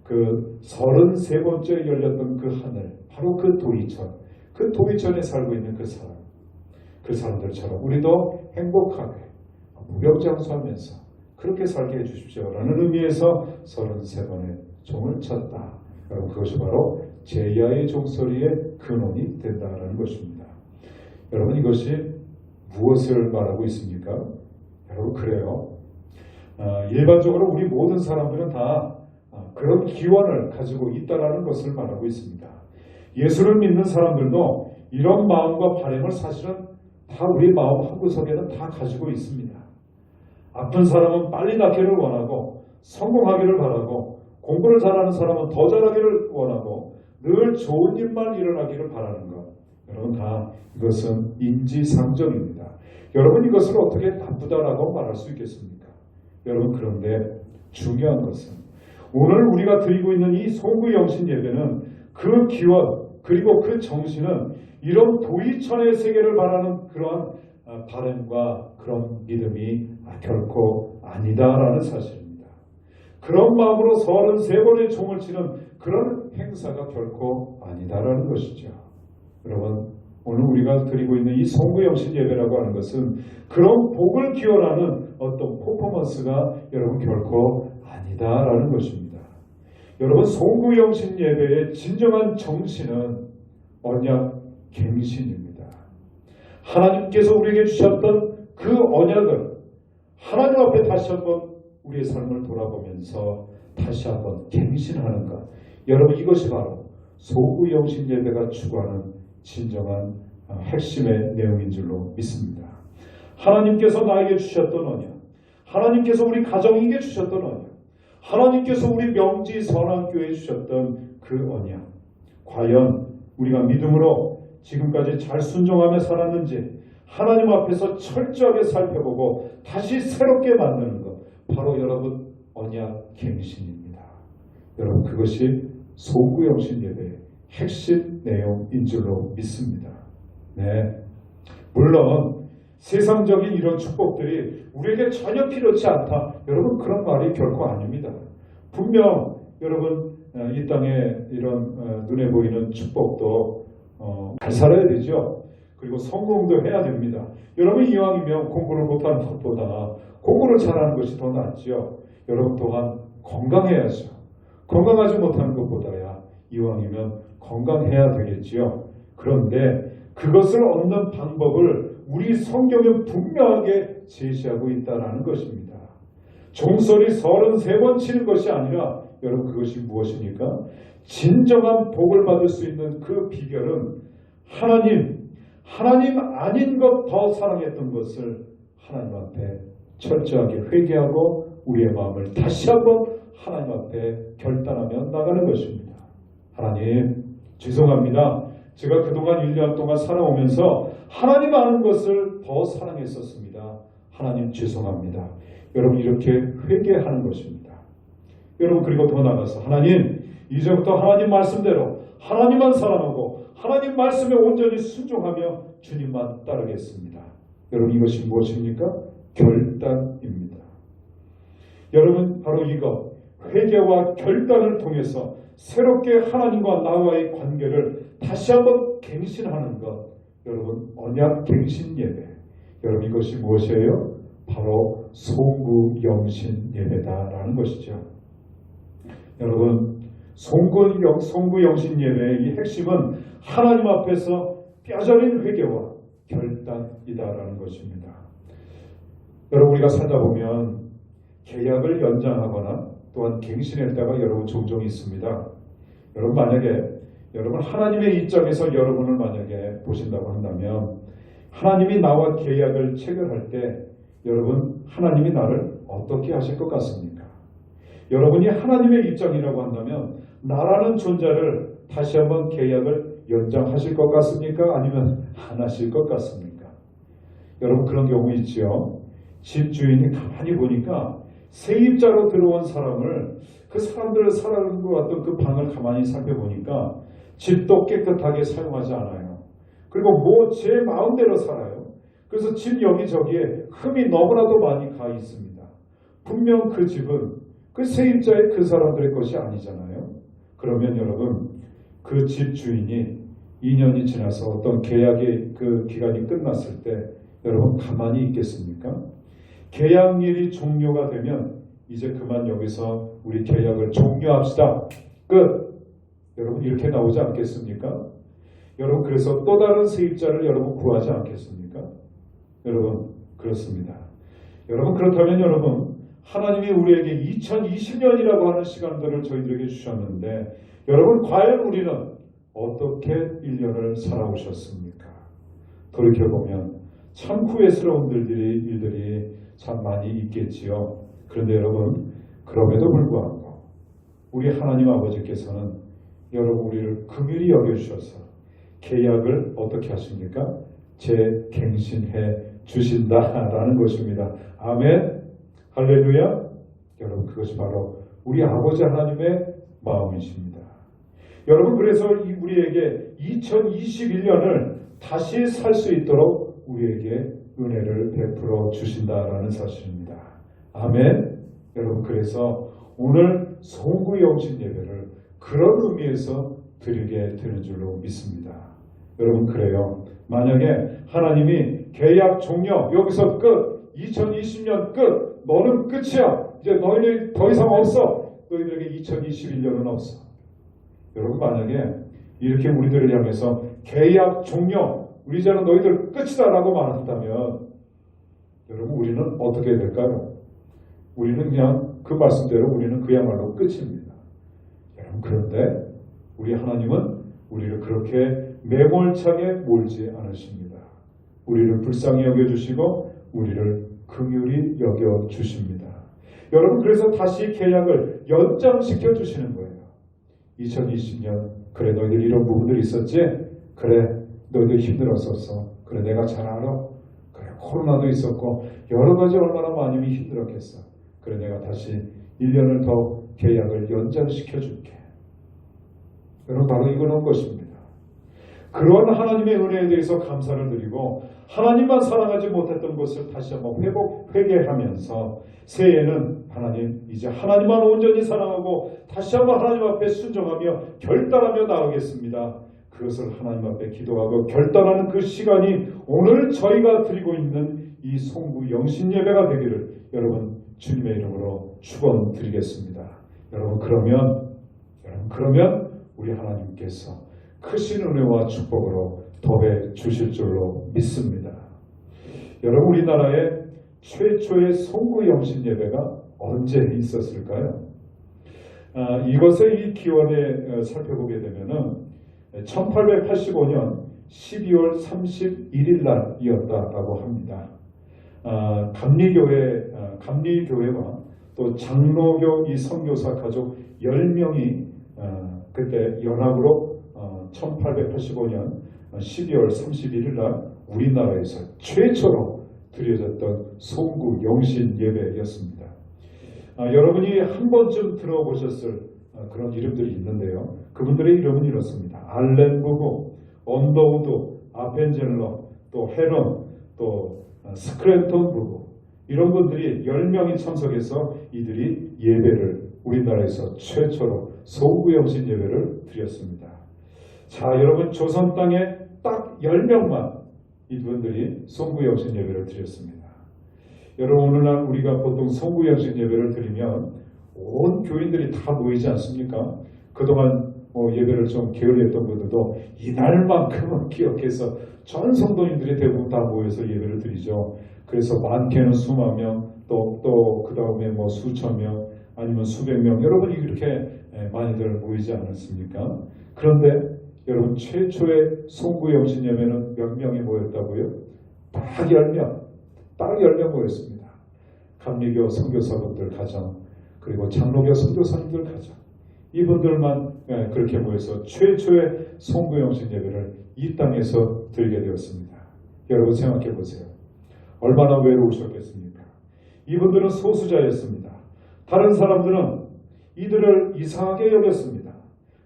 그 33번째 열렸던 그 하늘, 바로 그 도이천, 그 도이천에 살고 있는 그 사람들처럼 우리도 행복하게 무병장수하면서 그렇게 살게 해주십시오 라는 의미에서 33번의 종을 쳤다. 여러분, 그것이 바로 제야의 종소리의 근원이 된다라는 것입니다. 여러분, 이것이 무엇을 말하고 있습니까? 여러분, 그래요. 일반적으로 우리 모든 사람들은 다 그런 기원을 가지고 있다라는 것을 말하고 있습니다. 예수를 믿는 사람들도 이런 마음과 바람을 사실은 다 우리 마음 한구석에는 다 가지고 있습니다. 아픈 사람은 빨리 낫기를 원하고, 성공하기를 바라고, 공부를 잘하는 사람은 더 잘하기를 원하고, 늘 좋은 일만 일어나기를 바라는 것. 여러분, 다 이것은 인지상정입니다. 여러분, 이것을 어떻게 나쁘다라고 말할 수 있겠습니까? 여러분, 그런데 중요한 것은 오늘 우리가 드리고 있는 이 송구영신 예배는 그 기원 그리고 그 정신은 이런 도이천의 세계를 바라는 그러한 바람과 그런 믿음이 결코 아니다라는 사실입니다. 그런 마음으로 33번의 종을 치는 그런 행사가 결코 아니다라는 것이죠. 여러분, 오늘 우리가 드리고 있는 이 송구영신 예배라고 하는 것은 그런 복을 기원하는 어떤 퍼포먼스가 여러분 결코 아니다라는 것입니다. 여러분, 송구영신 예배의 진정한 정신은 언약 갱신입니다. 하나님께서 우리에게 주셨던 그 언약을 하나님 앞에 다시 한번 우리의 삶을 돌아보면서 다시 한번 갱신하는 것. 여러분, 이것이 바로 송구영신 예배가 추구하는 진정한 핵심의 내용인 줄로 믿습니다. 하나님께서 나에게 주셨던 언약, 하나님께서 우리 가정에게 주셨던 언약, 하나님께서 우리 명지 선한교회에 주셨던 그 언약, 과연 우리가 믿음으로 지금까지 잘 순종하며 살았는지 하나님 앞에서 철저하게 살펴보고 다시 새롭게 만드는 것, 바로 여러분 언약 갱신입니다. 여러분, 그것이 송구영신 예배의 핵심 내용인 줄로 믿습니다. 네, 물론 세상적인 이런 축복들이 우리에게 전혀 필요치 않다, 여러분, 그런 말이 결코 아닙니다. 분명 여러분 이 땅에 이런 눈에 보이는 축복도 잘 살아야 되죠. 그리고 성공도 해야 됩니다. 여러분, 이왕이면 공부를 못하는 것보다 공부를 잘하는 것이 더 낫죠. 여러분 또한 건강해야죠. 건강하지 못하는 것보다야 이왕이면 건강해야 되겠지요. 그런데 그것을 얻는 방법을 우리 성경은 분명하게 제시하고 있다는 것입니다. 종소리 33번 치는 것이 아니라 여러분, 그것이 무엇입니까? 진정한 복을 받을 수 있는 그 비결은 하나님 아닌 것 더 사랑했던 것을 하나님 앞에 철저하게 회개하고 우리의 마음을 다시 한번 하나님 앞에 결단하며 나가는 것입니다. 하나님, 죄송합니다. 제가 그동안 1년 동안 살아오면서 하나님 아는 것을 더 사랑했었습니다. 하나님, 죄송합니다. 여러분, 이렇게 회개하는 것입니다. 여러분, 그리고 더 나아가서 하나님, 이제부터 하나님 말씀대로 하나님만 사랑하고 하나님 말씀에 온전히 순종하며 주님만 따르겠습니다. 여러분, 이것이 무엇입니까? 결단입니다. 여러분, 바로 이거 회개와 결단을 통해서 새롭게 하나님과 나와의 관계를 다시 한번 갱신하는 것, 여러분, 언약 갱신 예배. 여러분, 이것이 무엇이에요? 바로 송구영신 예배다라는 것이죠. 여러분, 송구영신 예배의 이 핵심은 하나님 앞에서 뼈저린 회개와 결단이다라는 것입니다. 여러분, 우리가 살다 보면 계약을 연장하거나 또한 갱신할 때가 여러분 종종 있습니다. 여러분, 만약에 여러분 하나님의 입장에서 여러분을 만약에 보신다고 한다면 하나님이 나와 계약을 체결할 때 여러분, 하나님이 나를 어떻게 하실 것 같습니까? 여러분이 하나님의 입장이라고 한다면 나라는 존재를 다시 한번 계약을 연장하실 것 같습니까? 아니면 안 하실 것 같습니까? 여러분 그런 경우 있지요. 집주인이 가만히 보니까 세입자로 들어온 사람을 그 사람들을 살아가는 것 같던 그 방을 가만히 살펴보니까 집도 깨끗하게 사용하지 않아요. 그리고 뭐 제 마음대로 살아요. 그래서 집 여기저기에 흠이 너무나도 많이 가 있습니다. 분명 그 집은 그 세입자의 그 사람들의 것이 아니잖아요. 그러면 여러분 그 집 주인이 2년이 지나서 어떤 계약의 그 기간이 끝났을 때 여러분 가만히 있겠습니까? 계약일이 종료가 되면 이제 그만 여기서 우리 계약을 종료합시다. 끝. 여러분 이렇게 나오지 않겠습니까? 여러분 그래서 또 다른 세입자를 여러분 구하지 않겠습니까? 여러분 그렇습니다. 여러분 그렇다면 여러분 하나님이 우리에게 2020년이라고 하는 시간들을 저희들에게 주셨는데 여러분 과연 우리는 어떻게 1년을 살아오셨습니까? 돌이켜보면 참 후회스러운 일들이 참 많이 있겠지요. 그런데 여러분 그럼에도 불구하고 우리 하나님 아버지께서는 여러분 우리를 긍휼히 여겨주셔서 계약을 어떻게 하십니까? 재갱신해 주신다라는 것입니다. 아멘. 할렐루야. 여러분 그것이 바로 우리 아버지 하나님의 마음이십니다. 여러분 그래서 우리에게 2021년을 다시 살 수 있도록 우리에게 은혜를 베풀어 주신다라는 사실입니다. 아멘. 여러분 그래서 오늘 송구영신 예배를 그런 의미에서 드리게 되는 줄로 믿습니다. 여러분 그래요. 만약에 하나님이 계약 종료 여기서 끝 2020년 끝 너는 끝이야 이제 너희들 더 이상 없어 너희들에게 2021년은 없어. 여러분 만약에 이렇게 우리들을 향해서 계약 종료 우리 이제는 너희들 끝이다 라고 말한다면 여러분 우리는 어떻게 될까요? 우리는 그냥 그 말씀대로 우리는 그야말로 끝입니다. 여러분 그런데 우리 하나님은 우리를 그렇게 매몰차게 몰지 않으십니다. 우리를 불쌍히 여겨주시고 우리를 긍휼히 여겨주십니다. 여러분 그래서 다시 계약을 연장시켜 주시는 거예요. 2020년 그래 너희들 이런 부분들이 있었지? 그래 너희들 힘들었었어. 그래 내가 잘 알아. 그래 코로나도 있었고 여러 가지 얼마나 많이 힘들었겠어. 그래 내가 다시 1년을 더 계약을 연장시켜 줄게. 여러분 바로 이거는 것입니다. 그런 하나님의 은혜에 대해서 감사를 드리고 하나님만 사랑하지 못했던 것을 다시 한번 회개하면서 새해에는 하나님 이제 하나님만 온전히 사랑하고 다시 한번 하나님 앞에 순종하며 결단하며 나아가겠습니다. 그것을 하나님 앞에 기도하고 결단하는 그 시간이 오늘 저희가 드리고 있는 이 송구 영신 예배가 되기를 여러분 주님의 이름으로 축원드리겠습니다. 여러분 그러면 우리 하나님께서 크신 은혜와 축복으로 더해 주실 줄로 믿습니다. 여러분 우리나라에 최초의 송구 영신 예배가 언제 있었을까요? 이것의 이 기원에 살펴보게 되면은 1885년 12월 31일 날이었다라고 합니다. 감리교회와 또 장로교 이 선교사 가족 10명이 그때 연합으로 1885년 12월 31일 날 우리나라에서 최초로 드려졌던 송구 영신 예배였습니다. 여러분이 한 번쯤 들어보셨을 그런 이름들이 있는데요. 그분들의 이름은 이렇습니다. 알렌 부부, 언더우드, 아펜젤러, 또 헤런, 또 스크랜턴 부부 이런 분들이 10명이 참석해서 이들이 예배를 우리나라에서 최초로 송구영신 예배를 드렸습니다. 자 여러분 조선 땅에 딱 10명만 이분들이 송구영신 예배를 드렸습니다. 여러분 오늘날 우리가 보통 송구영신 예배를 드리면 온 교인들이 다 모이지 않습니까? 그동안 예배를 좀 게을리했던 분들도 이날만큼은 기억해서 전 성도님들이 대부분 다 모여서 예배를 드리죠. 그래서 많게는 수만 명, 또 그 다음에 뭐 수천 명, 아니면 수백 명, 여러분이 이렇게 많이들 모이지 않았습니까? 그런데 여러분 최초의 송구영신 예배는 몇 명이 모였다고요? 딱 10명 모였습니다. 감리교 선교사분들 가정, 그리고 장로교 선교사님들 가정, 이분들만 그렇게 모여서 최초의 송구영신 예배를 이 땅에서 드리게 되었습니다. 여러분 생각해 보세요. 얼마나 외로우셨겠습니까? 이분들은 소수자였습니다. 다른 사람들은 이들을 이상하게 여겼습니다.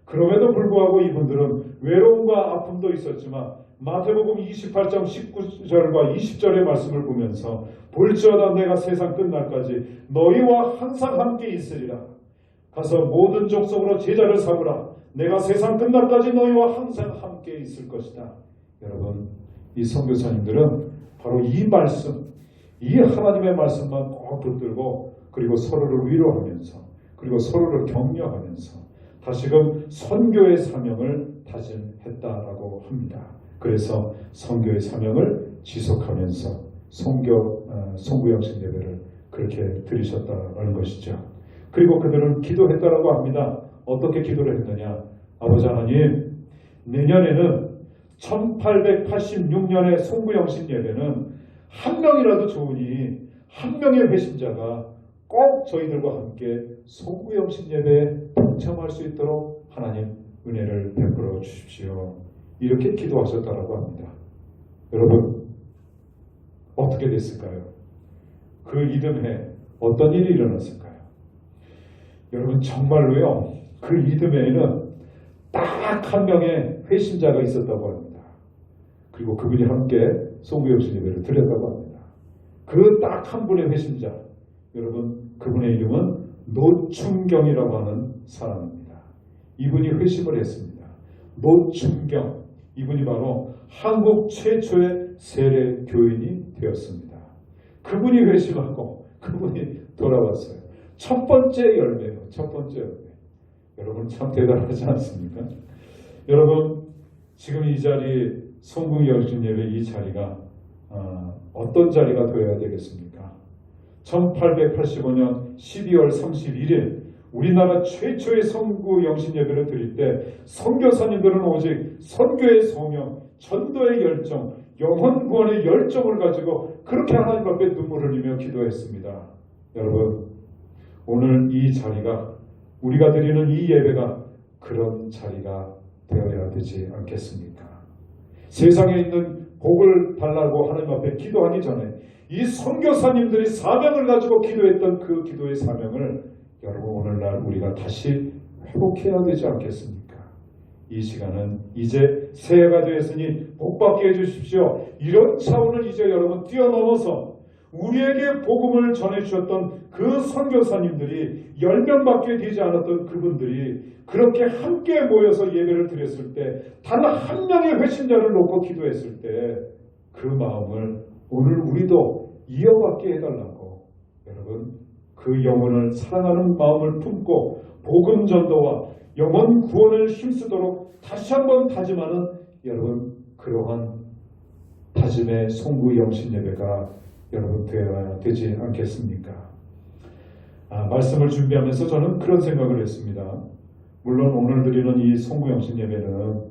그럼에도 불구하고 이분들은 외로움과 아픔도 있었지만 마태복음 28장 19절과 20절의 말씀을 보면서 볼지어다 내가 세상 끝날까지 너희와 항상 함께 있으리라. 가서 모든 족속으로 제자를 삼으라. 내가 세상 끝날까지 너희와 항상 함께 있을 것이다. 여러분, 이 선교사님들은 바로 이 말씀, 이 하나님의 말씀만 꼭 붙들고 그리고 서로를 위로하면서 그리고 서로를 격려하면서 다시금 선교의 사명을 다짐했다라고 합니다. 그래서 선교의 사명을 지속하면서 송구영신 예배를 그렇게 드리셨다는 것이죠. 그리고 그들은 기도했다라고 합니다. 어떻게 기도를 했느냐? 아버지 하나님, 내년에는 1886년의 송구영신 예배는 한 명이라도 좋으니 한 명의 회심자가 꼭 저희들과 함께 송구영신 예배에 동참할 수 있도록 하나님 은혜를 베풀어 주십시오. 이렇게 기도하셨다라고 합니다. 여러분, 어떻게 됐을까요? 그 이듬해 어떤 일이 일어났을까요? 여러분, 정말로요, 그 이듬해에는 딱 한 명의 회심자가 있었다고 합니다. 그리고 그분이 함께 송구영신 예배를 드렸다고 합니다. 그 딱 한 분의 회심자, 여러분, 그분의 이름은 노충경이라고 하는 사람입니다. 이분이 회심을 했습니다. 노충경, 이분이 바로 한국 최초의 세례 교인이 되었습니다. 그분이 회심하고 그분이 돌아왔어요. 첫 번째 열매요. 첫 번째 열매. 여러분 참 대단하지 않습니까? 여러분, 지금 이 자리 송구영신 예배 이 자리가 어떤 자리가 되어야 되겠습니까? 1885년 12월 31일 우리나라 최초의 송구영신 예배를 드릴 때 선교사님들은 오직 선교의 소명, 전도의 열정, 영혼 구원의 열정을 가지고 그렇게 하나님 앞에 눈물을 흘리며 기도했습니다. 여러분, 오늘 이 자리가, 우리가 드리는 이 예배가 그런 자리가 되어야 되지 않겠습니까? 세상에 있는 복을 달라고 하나님 앞에 기도하기 전에 이 선교사님들이 사명을 가지고 기도했던 그 기도의 사명을 여러분 오늘날 우리가 다시 회복해야 되지 않겠습니까? 이 시간은 이제 새해가 되었으니 복받게 해주십시오. 이런 차원을 이제 여러분 뛰어넘어서 우리에게 복음을 전해주셨던 그 선교사님들이 10명밖에 되지 않았던 그분들이 그렇게 함께 모여서 예배를 드렸을 때 단 한 명의 회심자를 놓고 기도했을 때 그 마음을 오늘 우리도 이어받게 해달라고, 여러분 그 영혼을 사랑하는 마음을 품고 복음 전도와 영혼 구원을 힘쓰도록 다시 한번 다짐하는 여러분 그러한 다짐의 송구영신 예배가 여러분 되어야 되지 않겠습니까? 말씀을 준비하면서 저는 그런 생각을 했습니다. 물론 오늘 드리는 이 송구영신 예배는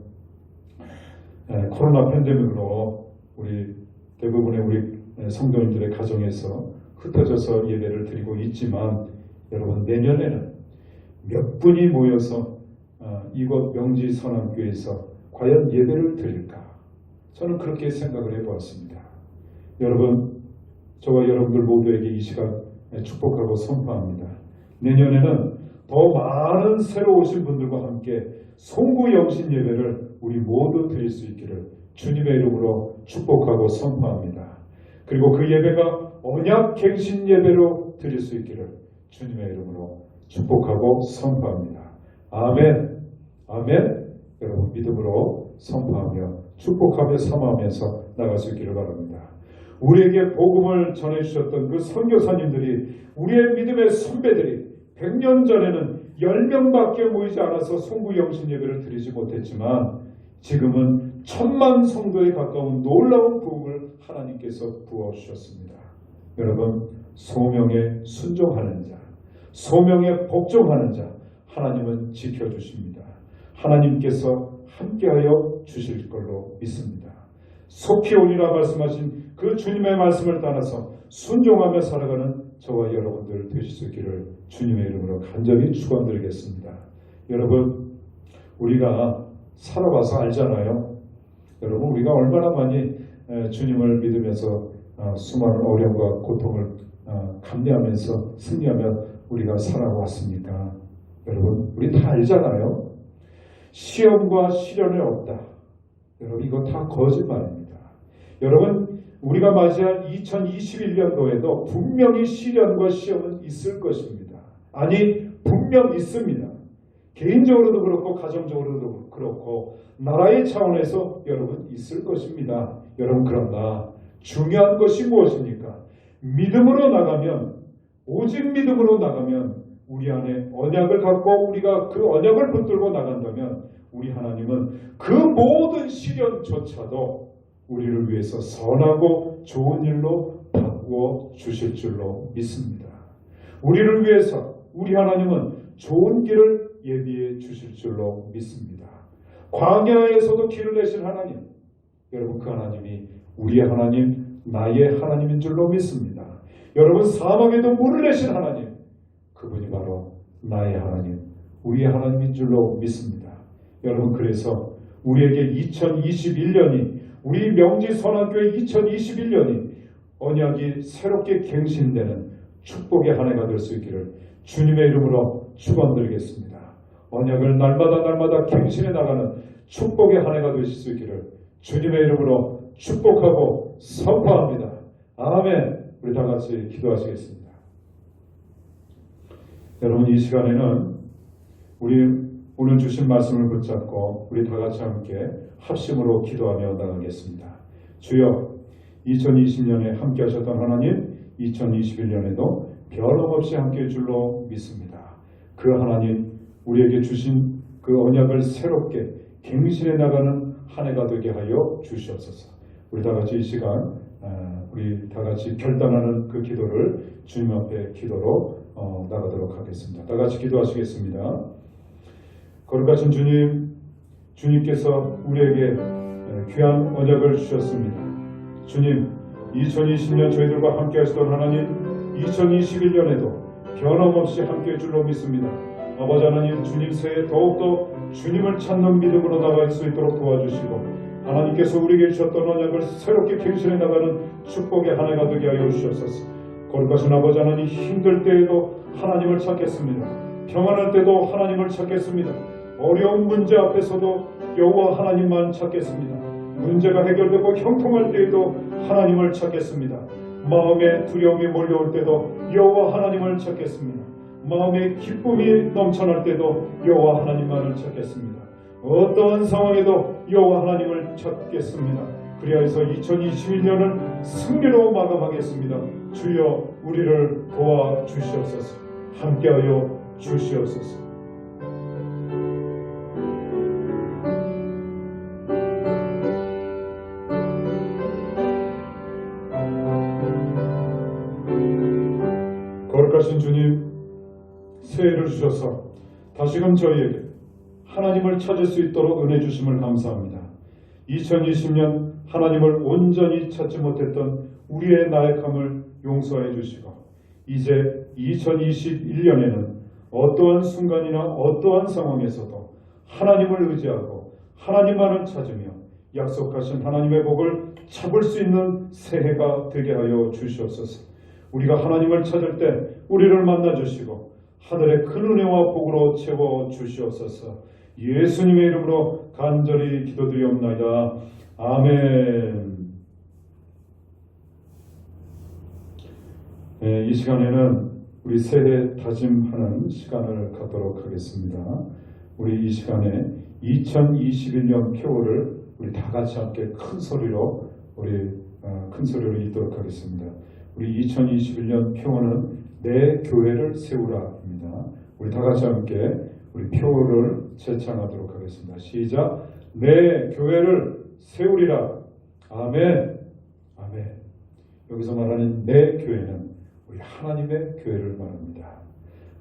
코로나 팬데믹으로 우리 대부분의 우리 성도님들의 가정에서 흩어져서 예배를 드리고 있지만 여러분 내년에는 몇 분이 모여서 이곳 명지선암교회에서 과연 예배를 드릴까? 저는 그렇게 생각을 해보았습니다. 여러분, 저와 여러분들 모두에게 이 시간 축복하고 선포합니다. 내년에는 더 많은 새로 오신 분들과 함께 송구영신 예배를 우리 모두 드릴 수 있기를 주님의 이름으로 축복하고 선포합니다. 그리고 그 예배가 언약갱신 예배로 드릴 수 있기를 주님의 이름으로 축복하고 선포합니다. 아멘. 아멘. 여러분 믿음으로 선포하며 축복하며 사모하면서 나갈 수 있기를 바랍니다. 우리에게 복음을 전해주셨던 그 선교사님들이, 우리의 믿음의 선배들이 100년 전에는 10명밖에 모이지 않아서 송구영신 예배를 드리지 못했지만 지금은 1000만 성도에 가까운 놀라운 부흥을 하나님께서 부어주셨습니다. 여러분, 소명에 순종하는 자, 소명에 복종하는 자 하나님은 지켜주십니다. 하나님께서 함께하여 주실 걸로 믿습니다. 속히 오리라 말씀하신 그 주님의 말씀을 따라서 순종하며 살아가는 저와 여러분들 되실 수 있기를 주님의 이름으로 간절히 축원드리겠습니다. 여러분, 우리가 살아봐서 알잖아요. 여러분, 우리가 얼마나 많이 주님을 믿으면서 수많은 어려움과 고통을 감내하면서 승리하며 우리가 살아왔습니까? 여러분, 우리 다 알잖아요. 시험과 시련이 없다. 여러분, 이거 다 거짓말입니다. 여러분, 우리가 맞이할 2021년도에도 분명히 시련과 시험은 있을 것입니다. 아니, 분명 있습니다. 개인적으로도 그렇고 가정적으로도 그렇고 나라의 차원에서 여러분 있을 것입니다. 여러분, 그런다. 중요한 것이 무엇입니까? 믿음으로 나가면, 오직 믿음으로 나가면 우리 안에 언약을 갖고 우리가 그 언약을 붙들고 나간다면 우리 하나님은 그 모든 시련조차도 우리를 위해서 선하고 좋은 일로 바꾸어 주실 줄로 믿습니다. 우리를 위해서 우리 하나님은 좋은 길을 예비해 주실 줄로 믿습니다. 광야에서도 길을 내신 하나님, 여러분, 그 하나님이 우리의 하나님, 나의 하나님인 줄로 믿습니다. 여러분, 사막에도 물을 내신 하나님, 그분이 바로 나의 하나님, 우리의 하나님인 줄로 믿습니다. 여러분, 그래서 우리에게 2021년이, 우리 명지선한교회 2021년이 언약이 새롭게 갱신되는 축복의 한 해가 될 수 있기를 주님의 이름으로 축원드리겠습니다. 언약을 날마다 갱신해 나가는 축복의 한 해가 되실 수 있기를 주님의 이름으로 축복하고 선포합니다. 아멘. 우리 다 같이 기도하시겠습니다. 여러분, 이 시간에는 우리 오늘 주신 말씀을 붙잡고 우리 다 같이 함께 합심으로 기도하며 나가겠습니다. 주여, 2020년에 함께 하셨던 하나님, 2021년에도 변함없이 함께 할 줄로 믿습니다. 그 하나님, 우리에게 주신 그 언약을 새롭게 갱신해 나가는 한 해가 되게 하여 주시옵소서. 우리 다 같이 이 시간 우리 다 같이 결단하는 그 기도를 주님 앞에 기도로 나가도록 하겠습니다. 다 같이 기도하시겠습니다. 거룩하신 주님, 주님께서 우리에게 귀한 언약을 주셨습니다. 주님, 2020년 저희들과 함께 하시던 하나님, 2021년에도 변함없이 함께 할 줄로 믿습니다. 아버지 하나님, 주님 새해 더욱더 주님을 찾는 믿음으로 나갈 수 있도록 도와주시고, 하나님께서 우리에게 주셨던 언약을 새롭게 갱신해 나가는 축복의 한 해가 되게 하여 주시옵소서. 거룩하신 아버지 하나님, 힘들 때에도 하나님을 찾겠습니다. 평안할 때도 하나님을 찾겠습니다. 어려운 문제 앞에서도 여호와 하나님만 찾겠습니다. 문제가 해결되고 형통할 때에도 하나님을 찾겠습니다. 마음에 두려움이 몰려올 때도 여호와 하나님을 찾겠습니다. 마음에 기쁨이 넘쳐날 때도 여호와 하나님만을 찾겠습니다. 어떠한 상황에도 여호와 하나님을 찾겠습니다. 그리하여서 2021년을 승리로 마감하겠습니다. 주여, 우리를 도와주시옵소서. 함께하여 주시옵소서. 거룩하신 주님, 새해를 주셔서 다시금 저희에게 하나님을 찾을 수 있도록 은혜 주심을 감사합니다. 2020년 하나님을 온전히 찾지 못했던 우리의 나약함을 용서해 주시고, 이제 2021년에는 어떠한 순간이나 어떠한 상황에서도 하나님을 의지하고 하나님만을 찾으며 약속하신 하나님의 복을 잡을 수 있는 새해가 되게 하여 주시옵소서. 우리가 하나님을 찾을 때 우리를 만나 주시고 하늘의 큰 은혜와 복으로 채워 주시옵소서. 예수님의 이름으로 간절히 기도드리옵나이다. 아멘. 이 시간에는 우리 새해 다짐하는 시간을 갖도록 하겠습니다. 우리 이 시간에 2021년 표를 우리 다 같이 함께 큰 소리로 읽도록 하겠습니다. 우리 2021년 표어는 내 교회를 세우라입니다. 우리 다 같이 함께 우리 표를 제창하도록 하겠습니다. 시작. 내 교회를 세우리라. 아멘. 아멘. 여기서 말하는 내 교회는 우리 하나님의 교회를 말합니다.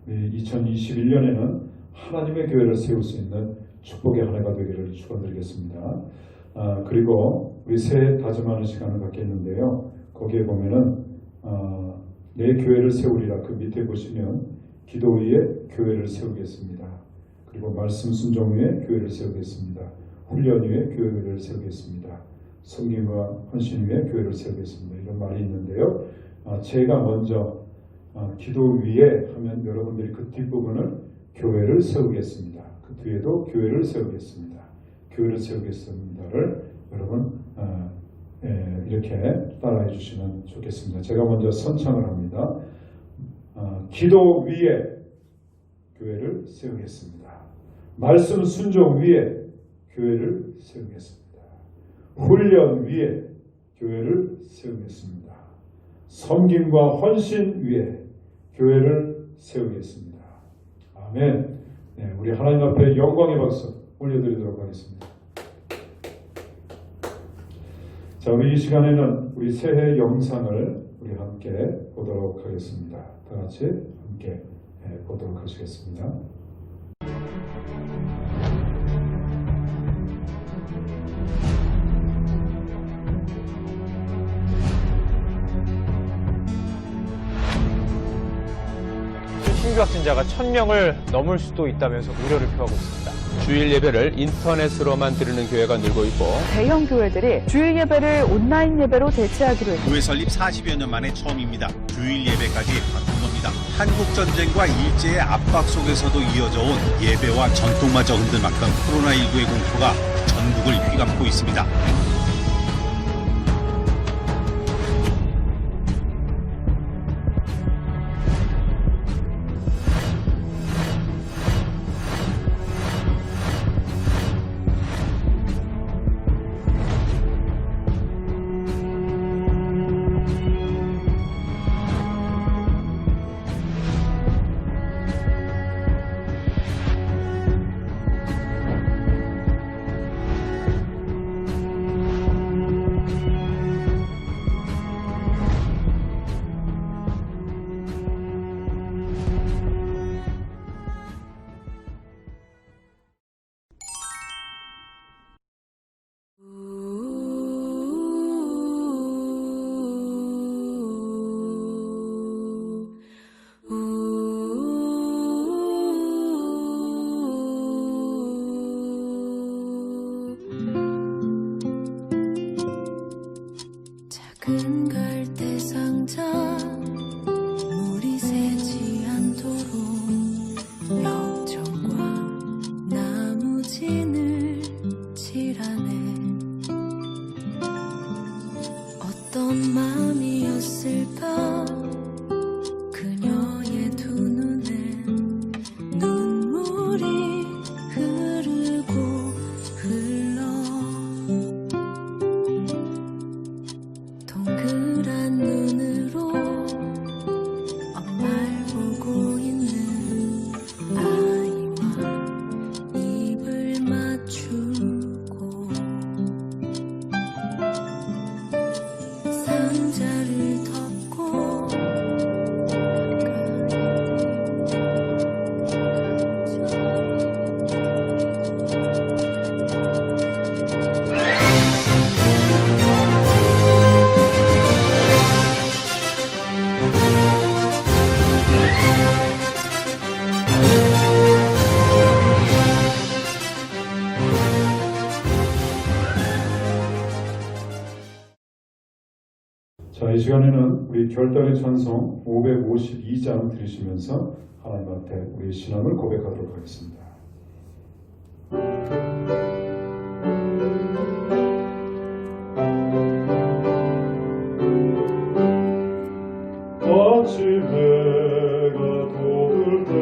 우리 2021년에는 하나님의 교회를 세울 수 있는 축복의 한 해가 되기를 축원드리겠습니다. 그리고 우리 새해 다짐하는 시간을 갖겠는데요. 거기에 보면은 내 교회를 세우리라. 그 밑에 보시면 기도 위에 교회를 세우겠습니다. 그리고 말씀 순종 위에 교회를 세우겠습니다. 훈련 위에 교회를 세우겠습니다. 성김과 헌신 위에 교회를 세우겠습니다. 이런 말이 있는데요. 제가 먼저 기도 위에 하면 여러분들이 그 뒷부분을 교회를 세우겠습니다. 그 뒤에도 교회를 세우겠습니다. 교회를 세우겠습니다를 여러분 이렇게 따라해 주시면 좋겠습니다. 제가 먼저 선창을 합니다. 기도 위에 교회를 세우겠습니다. 말씀 순종 위에 교회를 세우겠습니다. 훈련 위에 교회를 세우겠습니다. 섬김과 헌신 위에 교회를 세우겠습니다. 아멘. 네, 우리 하나님 앞에 영광의 박수 올려드리도록 하겠습니다. 자, 우리 이 시간에는 우리 새해 영상을 우리 함께 보도록 하겠습니다. 다 같이 함께 보도록 하시겠습니다. 신규 확진자가 1000명을 넘을 수도 있다면서 우려를 표하고 있습니다. 주일 예배를 인터넷으로만 드리는 교회가 늘고 있고 대형 교회들이 주일 예배를 온라인 예배로 대체하기로 했습니다. 교회 설립 40여 년 만에 처음입니다. 주일 예배까지 바꾼 겁니다. 한국전쟁과 일제의 압박 속에서도 이어져 온 예배와 전통마저 흔들 만큼 코로나19의 공포가 전국을 휘감고 있습니다. 작은 갈대 상자 물이 새지 않도록 역청과 나무진을 칠하네. 어떤 마음이었을까 그녀의 두 눈엔 눈물이 흐르고 흘러 동그란 눈으로 엄마를 보고 있는 아이와 입을 맞추고 상자를 덮고 자, 이 시간에는 우리 결단의 찬송 552장 들으시면서 하나님 앞에 우리의 신앙을 고백하도록 하겠습니다. 아침 해가 돋을 때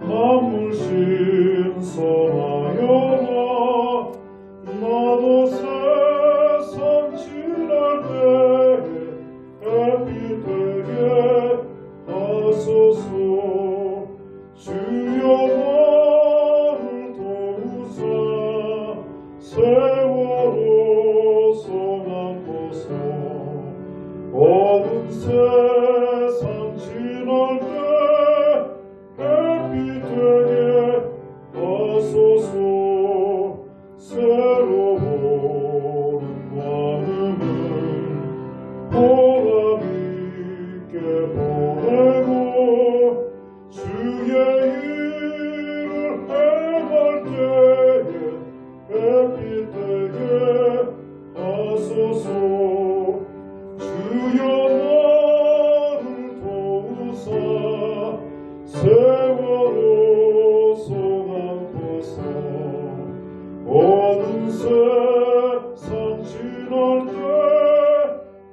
만물 신선하여라. 나도 세상 지날 때에 햇빛 되게 하소서. 주여 나를 도우사 세월호 성함보소. 어두운 세상 지날 때 햇빛 되게 하소서. 새로운 마음을 보라니 보내고 주의 일을 행할 때에 햇빛 되게 하소서. 주여 나를 도우사 세월호 소망고서 어두운 세상 지날 때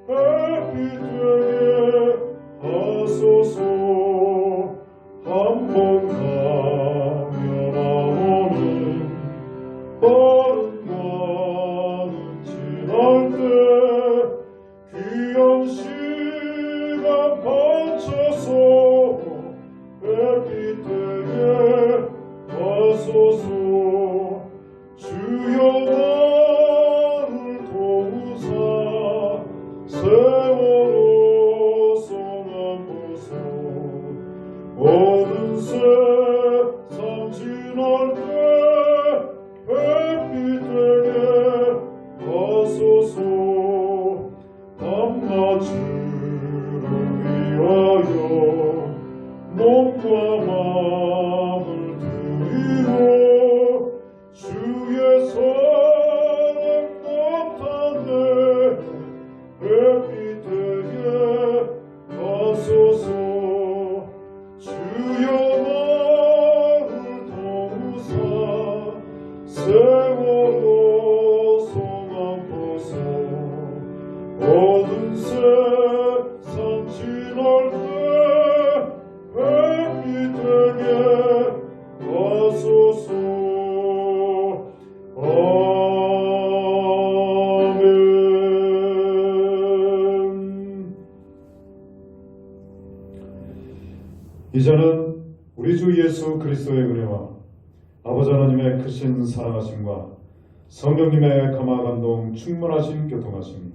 햇빛 되게 하소서. 한번 가면 나오는 빠른 가는 지날 때 귀한 시간 바쳐서 햇빛 되게 하소서. 주여 나를 도우사 세월호 소망고서 어두운 세상 지날 때 햇빛 되게 하소서. 밤낮을 위하여 몸과 마음을 드리고 주의 사랑 나타내 햇빛 되게 하소서. 주여 나를 도우사 세월호 소망고서 어두운 세상 지날 때 햇빛 되게 하소서. 아멘. 이제는 우리 주 예수 그리스도의 은혜와 아버지 하나님의 크신 사랑하심과 성령님의 감화 감동 충만하신 교통하심이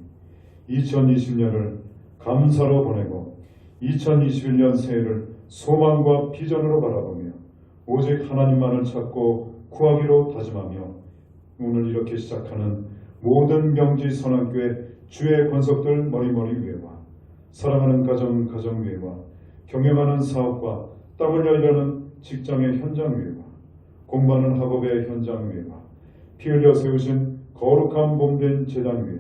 2020년을 감사로 보내고 2021년 새해를 소망과 비전으로 바라보며 오직 하나님만을 찾고 구하기로 다짐하며 오늘 이렇게 시작하는 모든 명지 선한교회 주의 권속들 머리머리 위에와 사랑하는 가정 위에와 경영하는 사업과 땀 흘려 일하는 직장의 현장 위에와 공부하는 학업의 현장 위에와 피 흘려 세우신 거룩한 몸된 제단 위에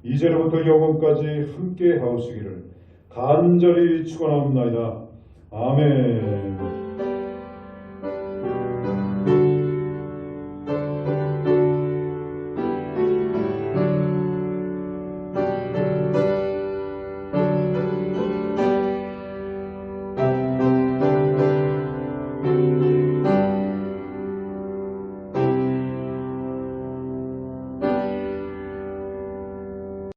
이제로부터 영원까지 함께 하옵시기를 간절히 축원하옵나이다. 아멘.